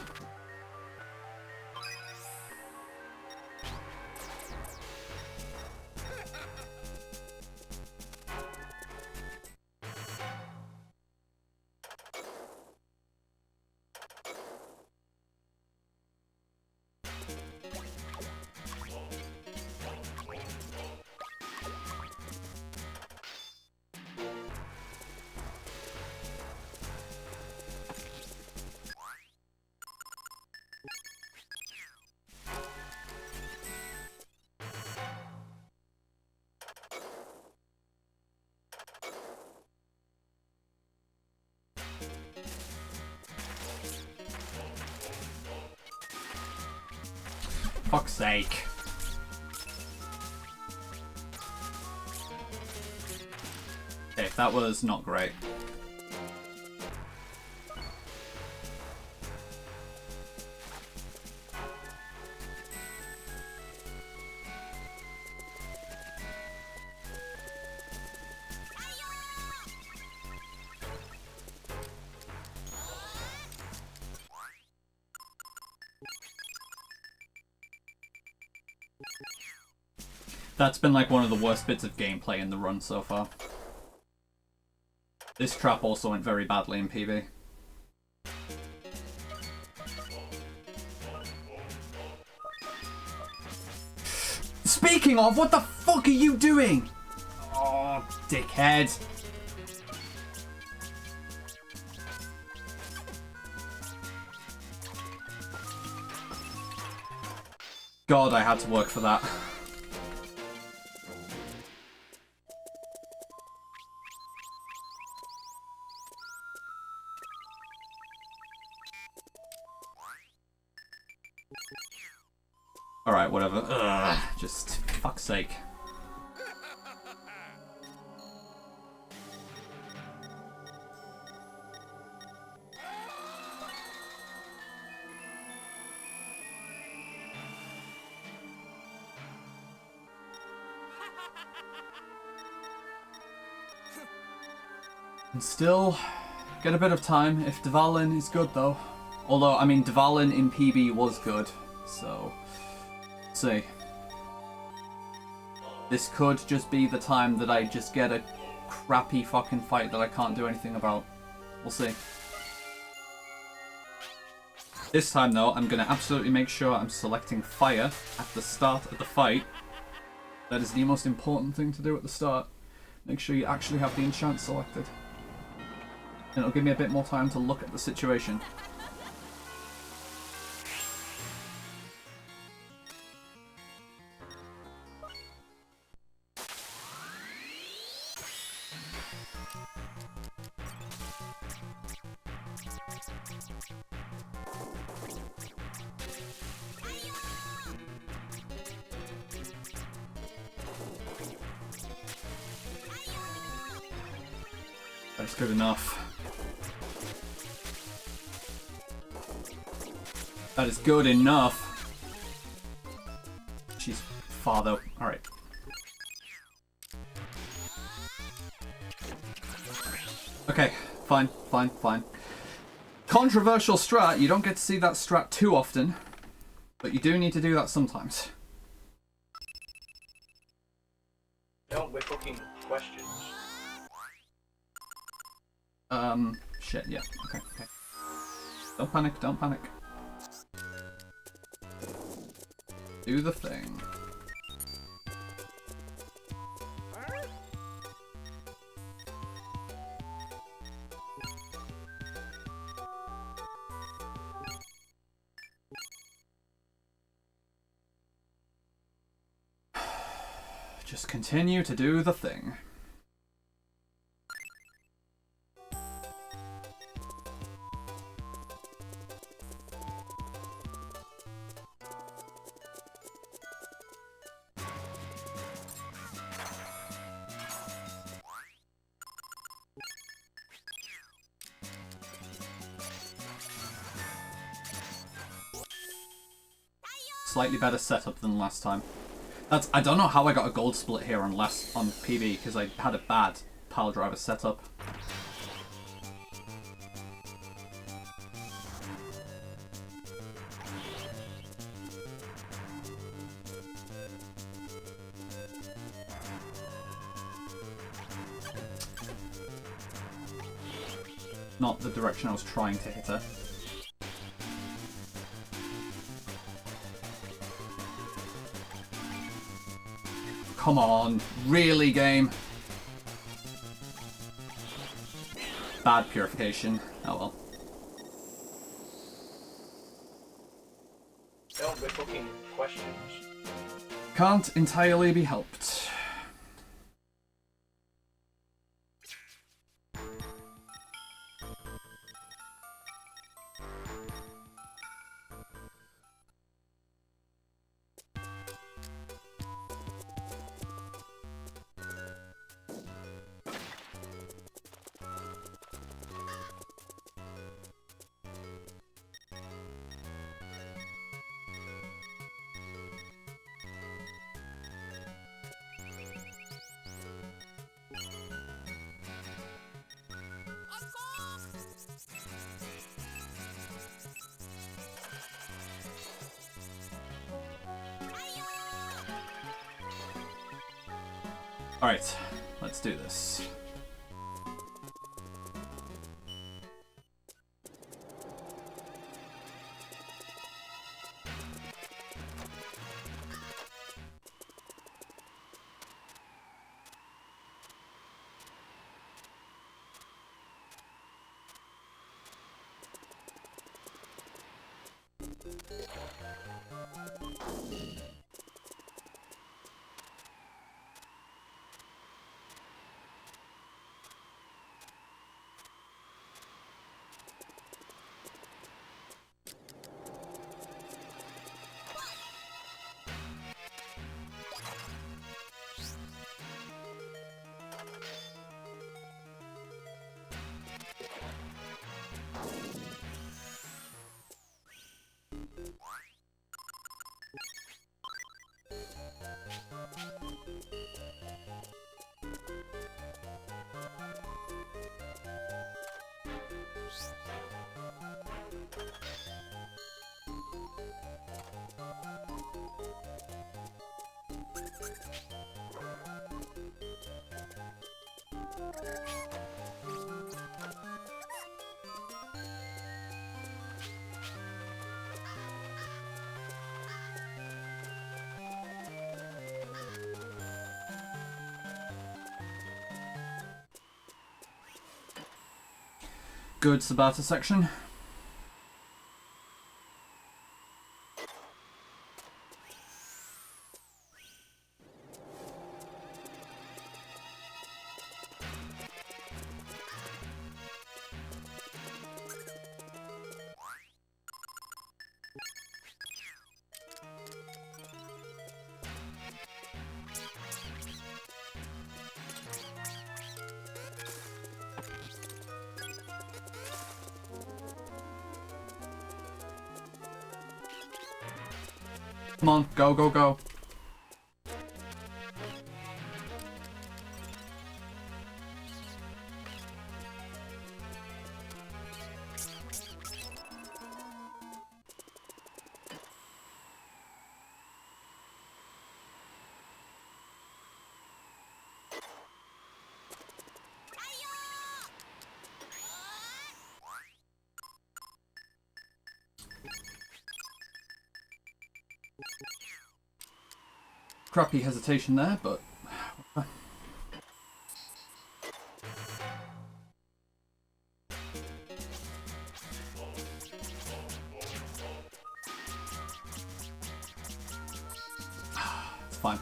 Fuck's sake. Okay, that was not great. That's been like one of the worst bits of gameplay in the run so far. This trap also went very badly in PB. Speaking of, what the fuck are you doing? Oh, dickhead. God, I had to work for that. Alright, whatever. Ugh, just fuck's sake. And still get a bit of time if Dvalin is good though. Although, I mean, Dvalin in PB was good, so... see. This could just be the time that I just get a crappy fucking fight that I can't do anything about. We'll see. This time though, I'm gonna absolutely make sure I'm selecting fire at the start of the fight. That is the most important thing to do at the start. Make sure you actually have the enchant selected. And it'll give me a bit more time to look at the situation. That's good enough. That is good enough. She's far though. Alright. Okay, fine. Controversial strat. You don't get to see that strat too often, but you do need to do that sometimes. Don't be fucking questions. Shit, yeah. Okay. Don't panic. Do the thing. Just continue to do the thing. Slightly better setup than last time. I don't know how I got a gold split here on PB because I had a bad pile driver setup. Not the direction I was trying to hit her. Come on, really, game? Bad purification. Oh well. Don't be fucking questions. Can't entirely be helped. Alright, let's do this. Good Sabata section. Come on, go, go, go. Crappy hesitation there, but... it's fine.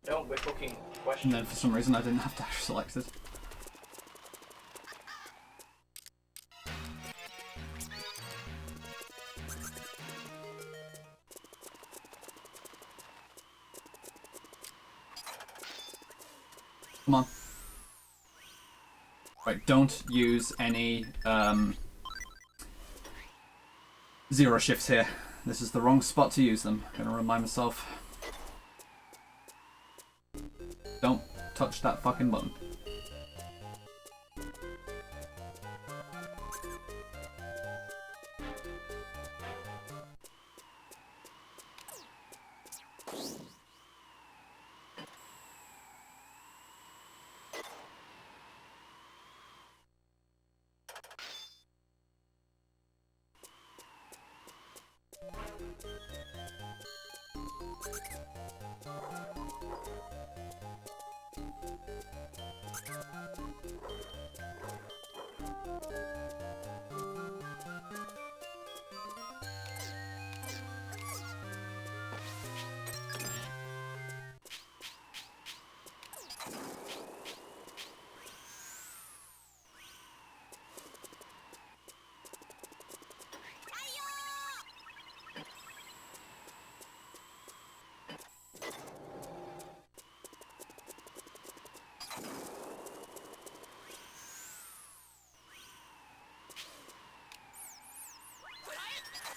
Don't be fucking And questions. then for some reason I didn't have dash selected. Come on. Right, don't use any zero shifts here. This is the wrong spot to use them. I'm gonna remind myself. Don't touch that fucking button.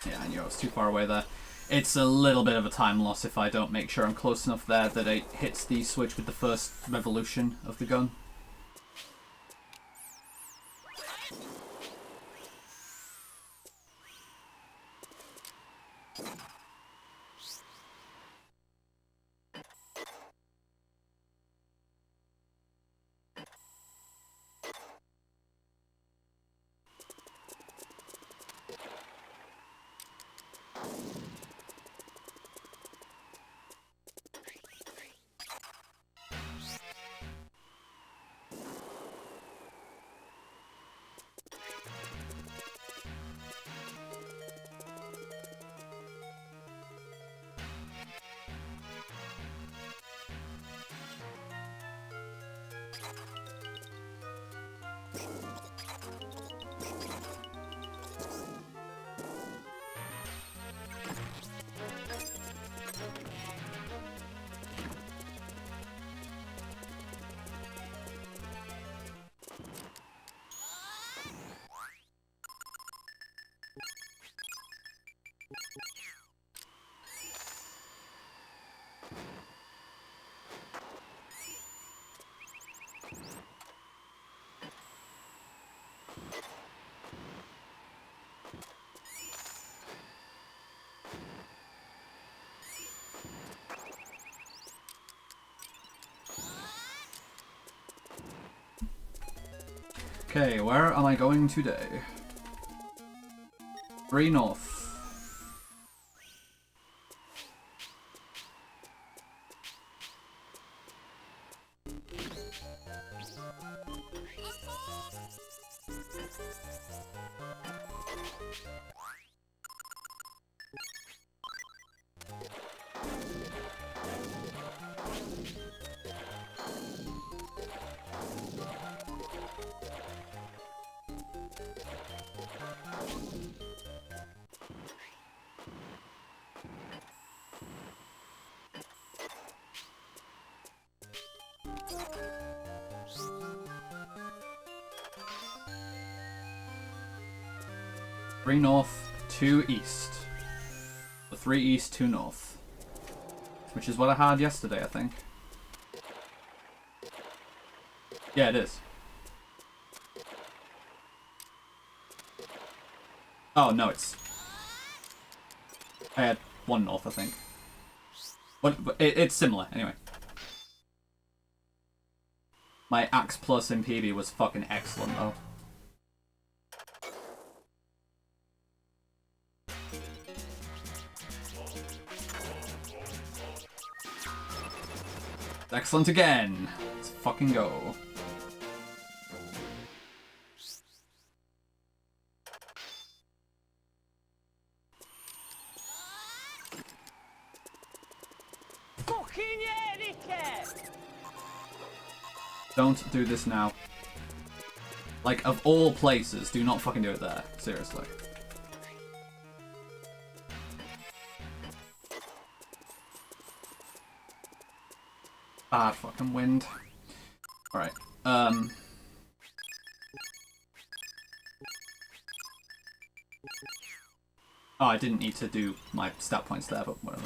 Yeah, I knew I was too far away there. It's a little bit of a time loss if I don't make sure I'm close enough there that it hits the switch with the first revolution of the gun. Okay, where am I going today? 3 north. 3 north, 2 east. So 3 east, 2 north. Which is what I had yesterday, I think. Yeah, it is. Oh, no, it's... I had 1 north, I think. But it's similar, anyway. My Axe plus Impede was fucking excellent, though. Excellent again. Let's fucking go. Fucking yeah, dickhead! Don't do this now. Like, of all places, do not fucking do it there. Seriously. Bad fucking wind. Alright, Oh, I didn't need to do my stat points there, but whatever.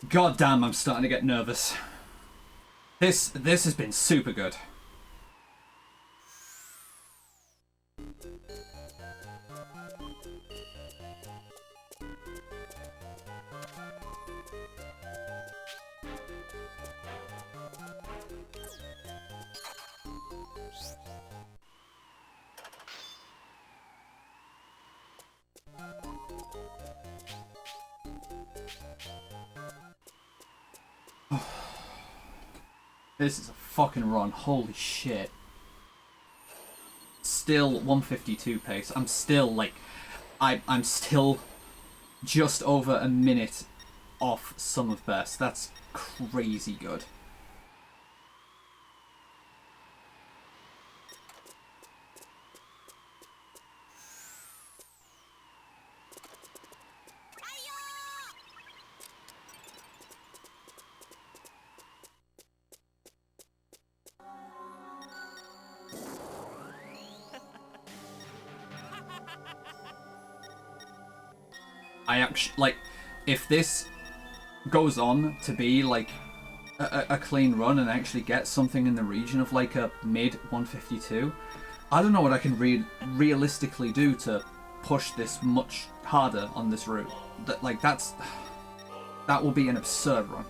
God damn, I'm starting to get nervous. This has been super good. This is a fucking run. Holy shit. Still 152 pace. I'm still like... I'm still just over a minute off some of best. That's crazy good. I actually, like, if this goes on to be, like, a clean run and actually get something in the region of, like, a mid 152, I don't know what I can realistically do to push this much harder on this route. That will be an absurd run.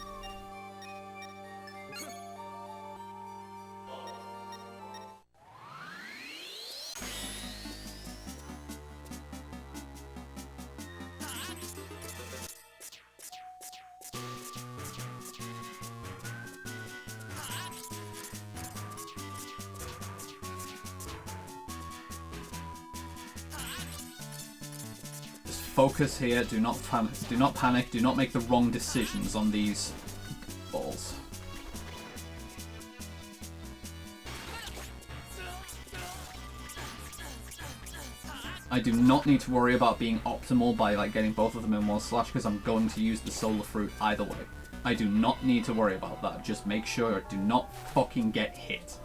Focus here, do not panic, do not make the wrong decisions on these balls. I do not need to worry about being optimal by like getting both of them in one slash because I'm going to use the solar fruit either way. I do not need to worry about that, just make sure do not fucking get hit.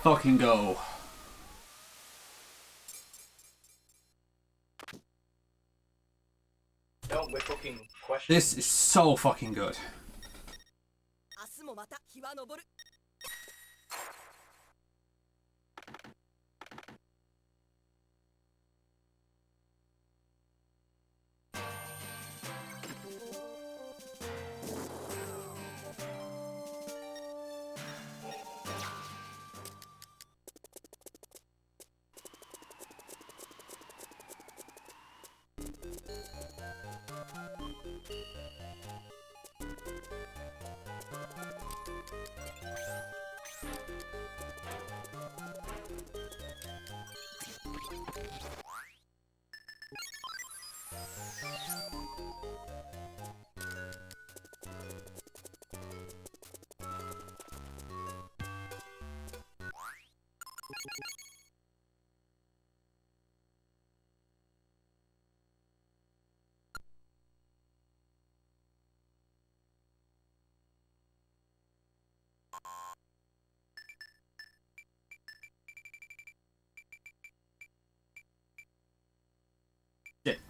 fucking go. Don't be fucking question. This is so fucking good.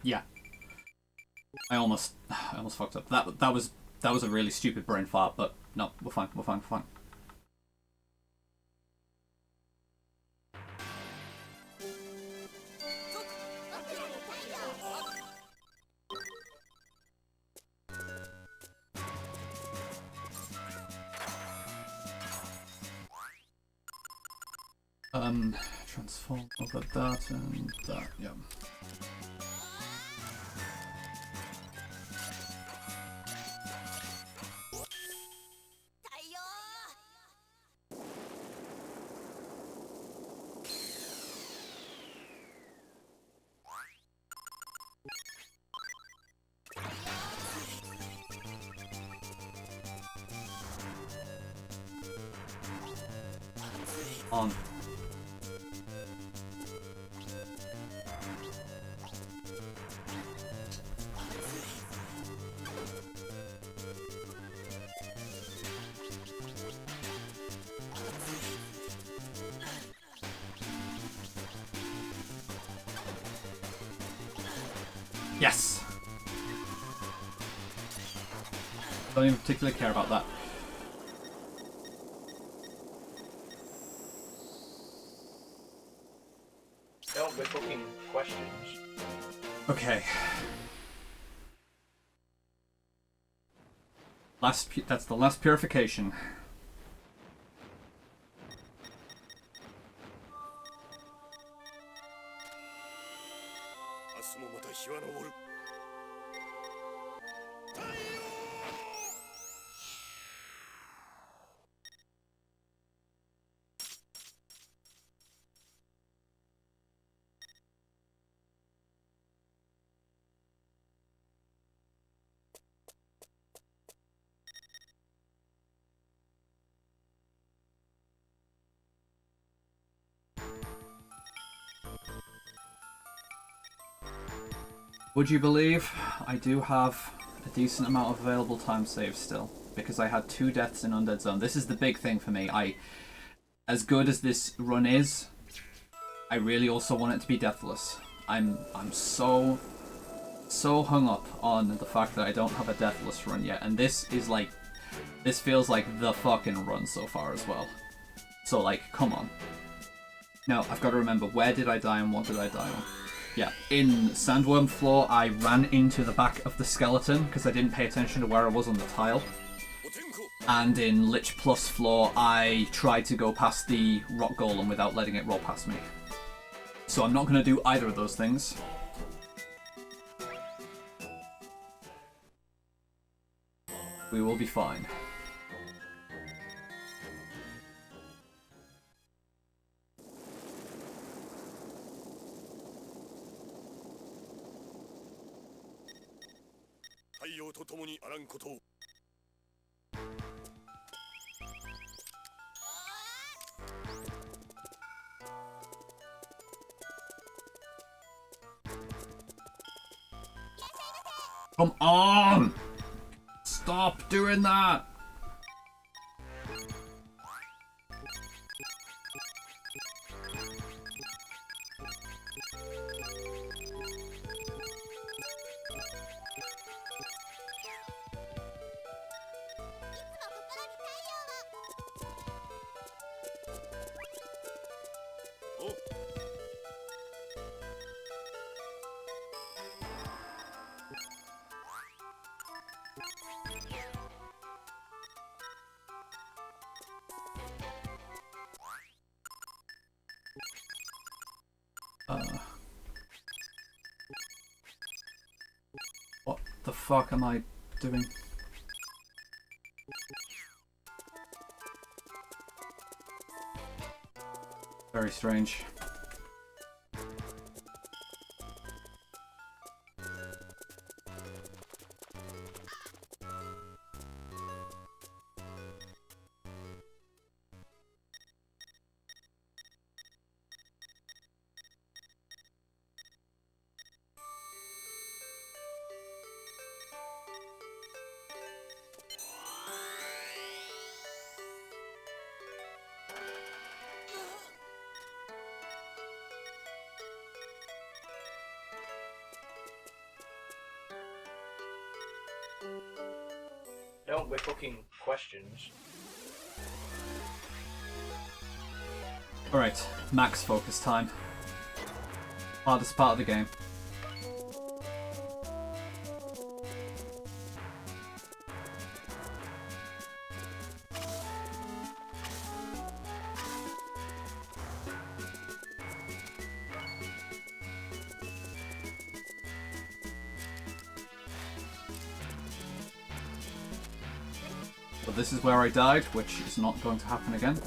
Yeah. I almost fucked up. That was a really stupid brain fart, but no, we're fine. We're fine. We're fine. Transform over that and that. Yeah. On. Yes! Don't even particularly care about that. Don't be fucking questions. Okay. That's the last purification. Would you believe I do have a decent amount of available time saves still, because I had 2 deaths in Undead Zone. This is the big thing for me. As good as this run is, I really also want it to be deathless. I'm so hung up on the fact that I don't have a deathless run yet, and this feels like the fucking run so far as well. So like, come on. Now I've got to remember, where did I die and what did I die on? Yeah, in Sandworm Floor, I ran into the back of the skeleton because I didn't pay attention to where I was on the tile. And in Lich Plus Floor, I tried to go past the Rock Golem without letting it roll past me. So I'm not going to do either of those things. We will be fine. Come on! Stop doing that! fuck am I doing? Very strange. Don't be fucking questions. Alright, max focus time. Hardest part of the game. But this is where I died, which is not going to happen again.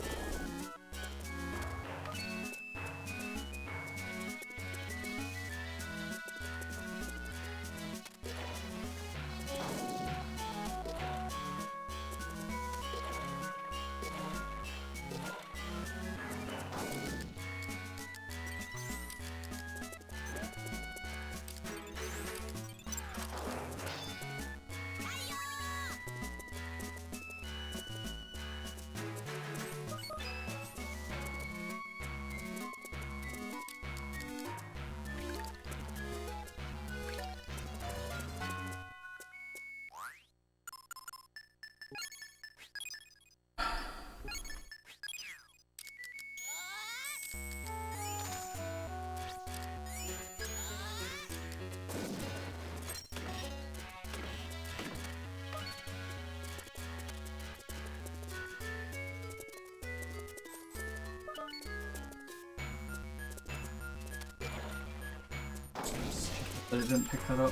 But it didn't pick that up.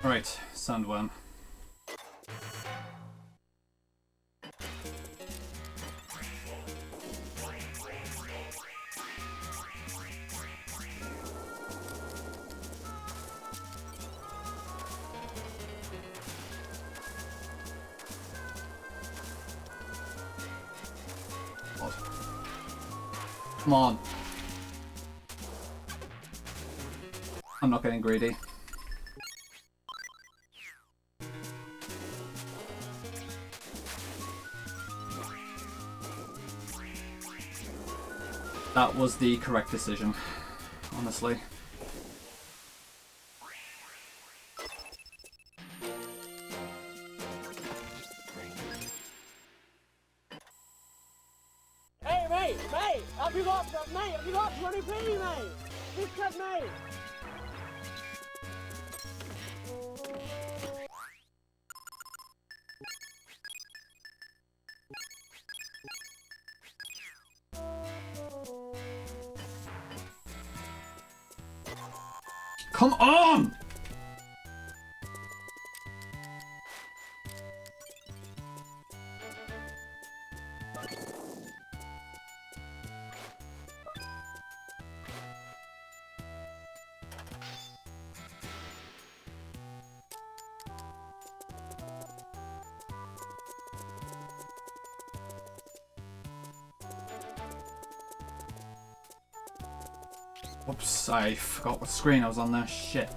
Alright, sandworm. Come on. I'm not getting greedy. That was the correct decision, honestly. Hey, mate, have you got 20p, mate? Just cut, mate. Come on! Whoops, I forgot what screen I was on there. Shit.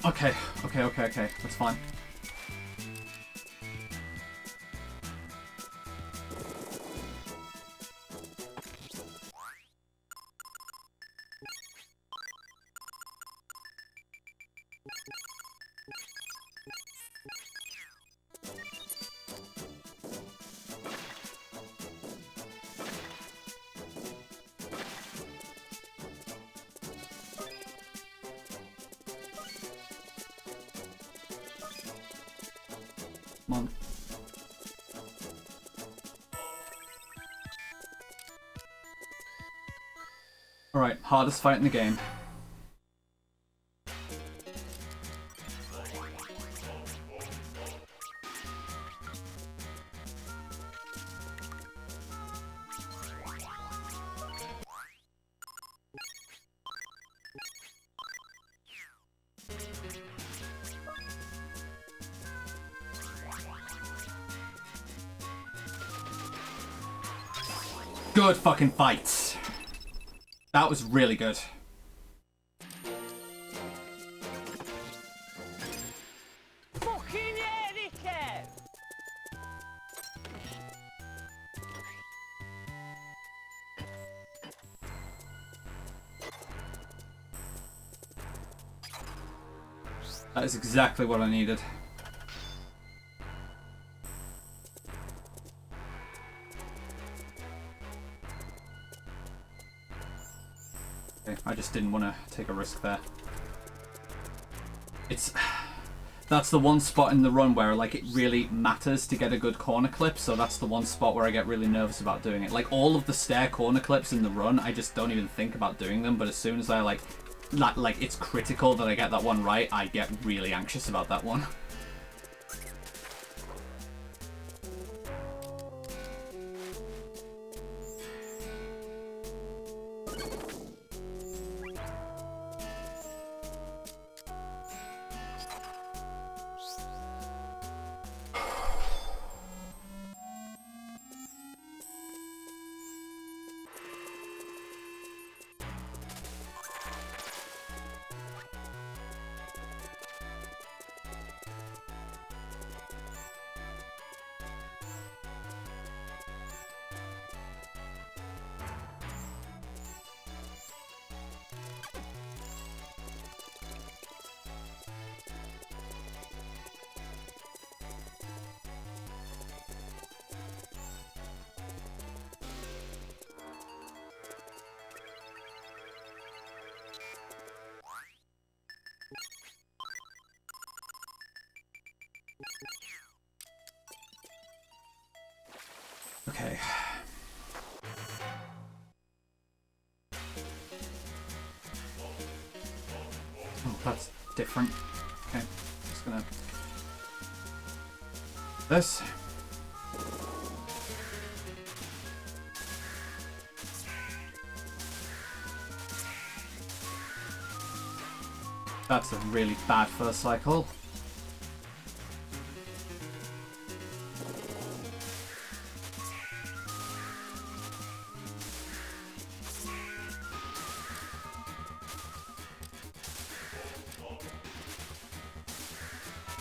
Okay, that's fine. Come on. Alright, hardest fight in the game. Good fucking fights. That was really good. Fucking yeah, dickhead! That is exactly what I needed. I just didn't want to take a risk there. That's the one spot in the run where like it really matters to get a good corner clip, so that's the one spot where I get really nervous about doing it. Like all of the stair corner clips in the run, I just don't even think about doing them, but as soon as I like it's critical that I get that one right, I get really anxious about that one. Okay. Oh, that's different. Okay, just gonna... This. That's a really bad first cycle.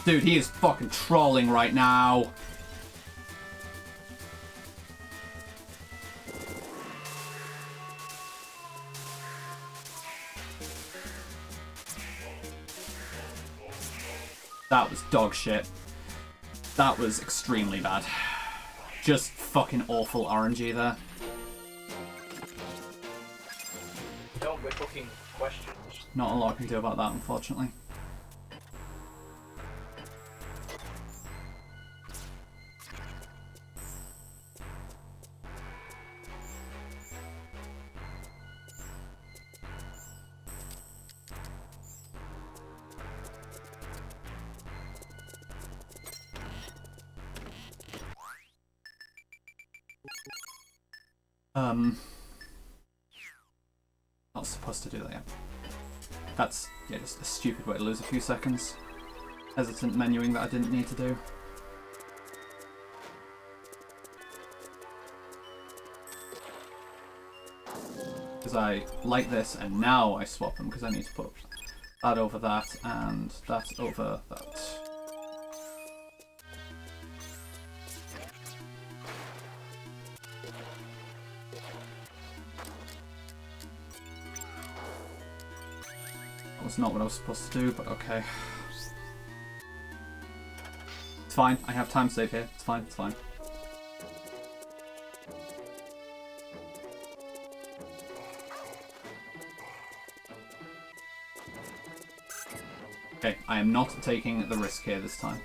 Dude, he is fucking trolling right now. That was dog shit. That was extremely bad. Just fucking awful RNG there. Don't be fucking questions. Not a lot I can do about that, unfortunately. Not supposed to do that yet. That's, yeah, just a stupid way to lose a few seconds. Hesitant menuing that I didn't need to do. Because I like this, and now I swap them, because I need to put that over that, and that over that. That was not what I was supposed to do, but okay. It's fine, I have time save here. It's fine, it's fine. Okay, I am not taking the risk here this time.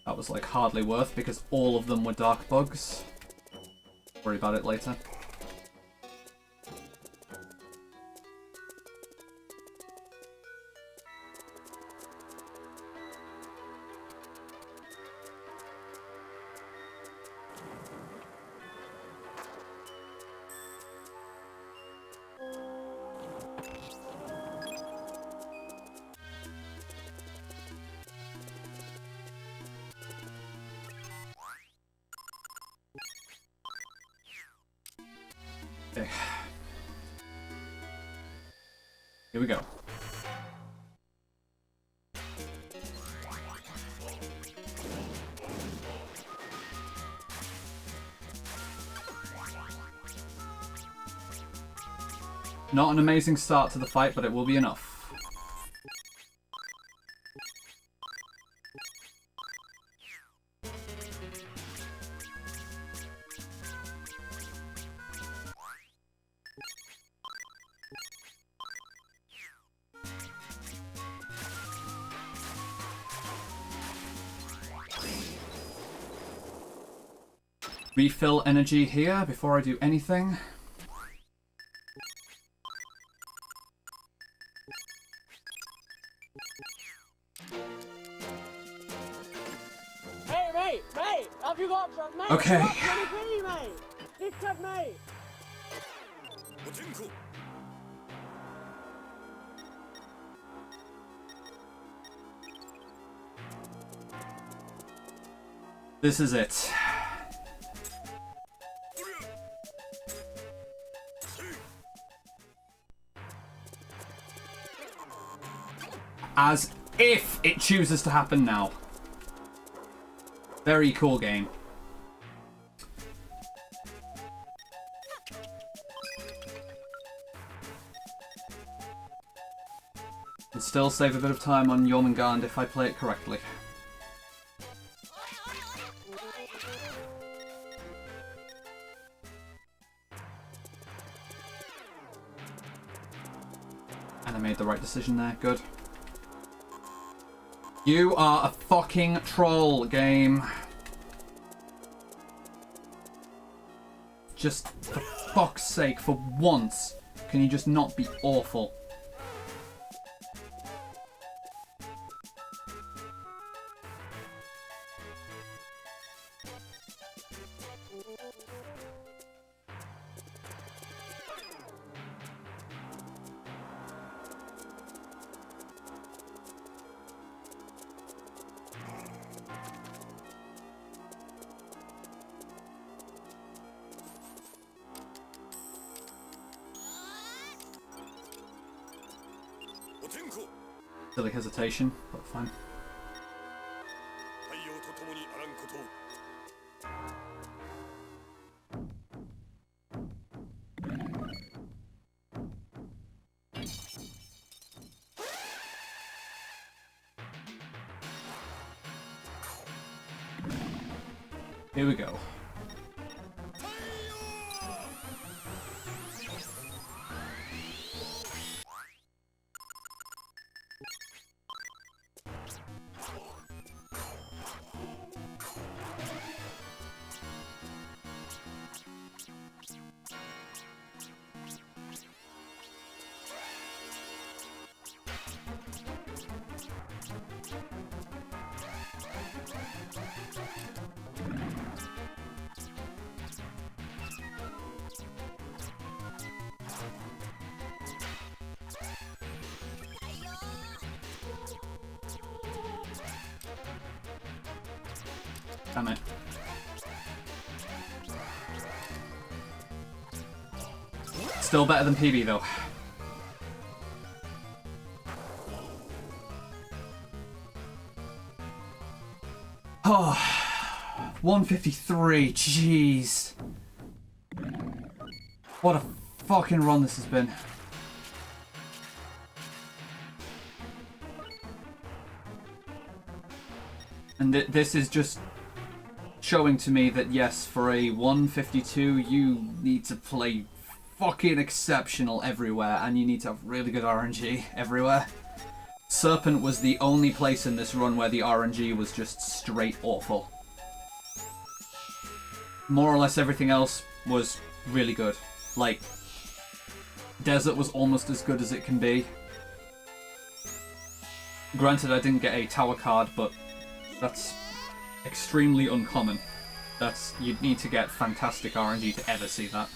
That was like hardly worth because all of them were dark bugs. Worry about it later. Okay. Here we go. Not an amazing start to the fight, but it will be enough. Refill energy here before I do anything. Hey, mate! Mate! Have you got... Mate, Okay. have you got 20p, mate? This said, mate! This is it. As if it chooses to happen now. Very cool game. And still save a bit of time on Jormungand if I play it correctly. And I made the right decision there, good. You are a fucking troll, game. Just for fuck's sake, for once, can you just not be awful? Silly hesitation, but fine. Here we go. Damn it. Still better than PB though. Oh, 153, jeez. What a fucking run this has been. And this is just showing to me that yes, for a 152, you need to play fucking exceptional everywhere, and you need to have really good RNG everywhere. Serpent was the only place in this run where the RNG was just straight awful. More or less everything else was really good. Like, Desert was almost as good as it can be. Granted, I didn't get a tower card, but that's extremely uncommon. You'd need to get fantastic RNG to ever see that.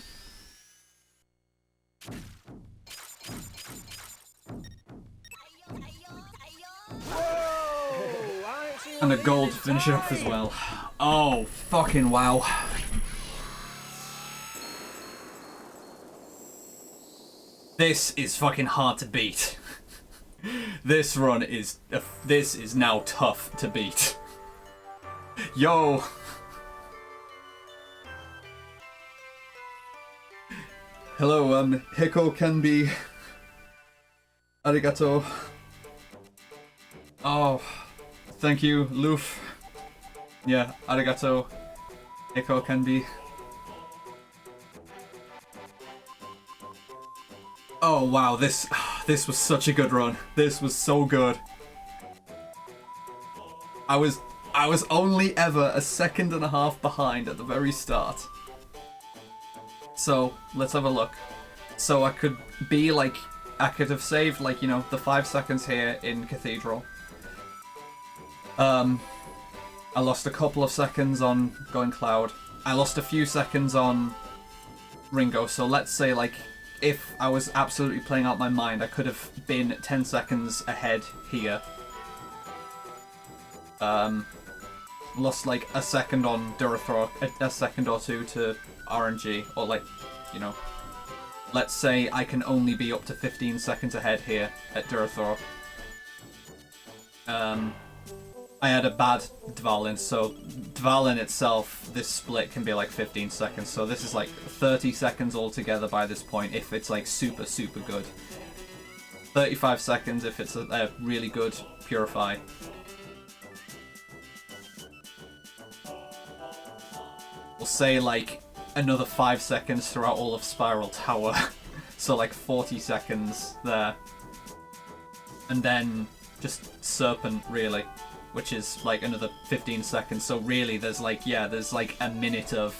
And a gold to finish it off as well. Oh, fucking wow. This is fucking hard to beat. This run is... this is now tough to beat. Yo! Hello, Hiko can be... Arigato. Oh, thank you, Loof. Yeah, arigato. Hiko can be... Oh wow, this was such a good run. This was so good. I was only ever a second and a half behind at the very start. So, let's have a look. So I could be like, I could have saved like, you know, the 5 seconds here in Cathedral. I lost a couple of seconds on Going Cloud. I lost a few seconds on Ringo, so let's say like, if I was absolutely playing out my mind, I could have been 10 seconds ahead here. Lost like a second on Durathor, a second or two to RNG, or like, you know, let's say I can only be up to 15 seconds ahead here at Durathor. I had a bad Dvalin, so Dvalin itself, this split can be like 15 seconds, so this is like 30 seconds altogether by this point if it's like super, super good. 35 seconds if it's a really good Purify. We'll say like another 5 seconds throughout all of Spiral Tower, so like 40 seconds there. And then just Serpent, really, which is like another 15 seconds. So really there's like, yeah, there's like a minute of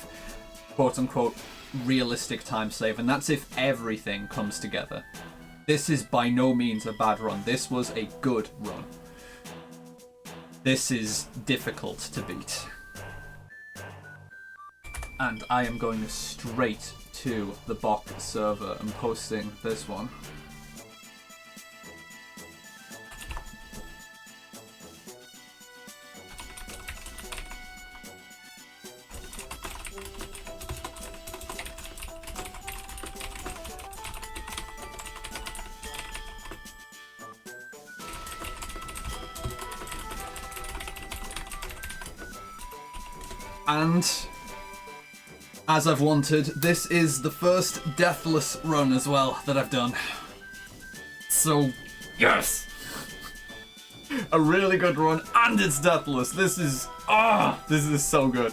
quote-unquote realistic time save, and that's if everything comes together. This is by no means a bad run. This was a good run. This is difficult to beat. And I am going straight to the Bok server and posting this one. And, as I've wanted, this is the first deathless run as well that I've done. So, yes! A really good run, and it's deathless. This is, this is so good.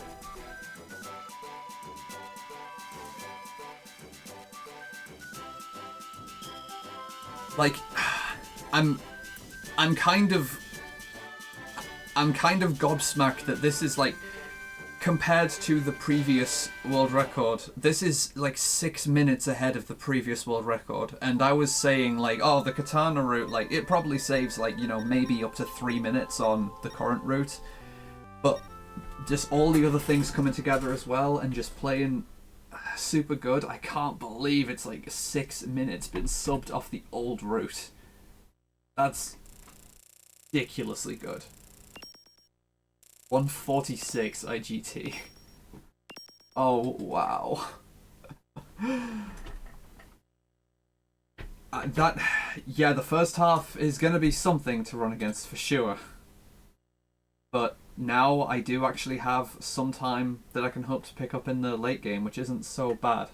Like, I'm kind of gobsmacked that this is like, compared to the previous world record, this is like 6 minutes ahead of the previous world record. And I was saying like, oh, the Katana route, like it probably saves like, you know, maybe up to 3 minutes on the current route. But just all the other things coming together as well and just playing super good. I can't believe it's like 6 minutes been subbed off the old route. That's ridiculously good. 146 IGT. Oh, wow. Yeah, the first half is going to be something to run against for sure. But now I do actually have some time that I can hope to pick up in the late game, which isn't so bad.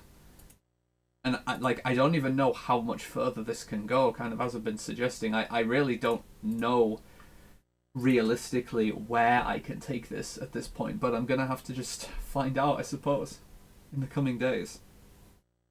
And I don't even know how much further this can go, kind of as I've been suggesting. I really don't know realistically where I can take this at this point, but I'm gonna have to just find out, I suppose, in the coming days.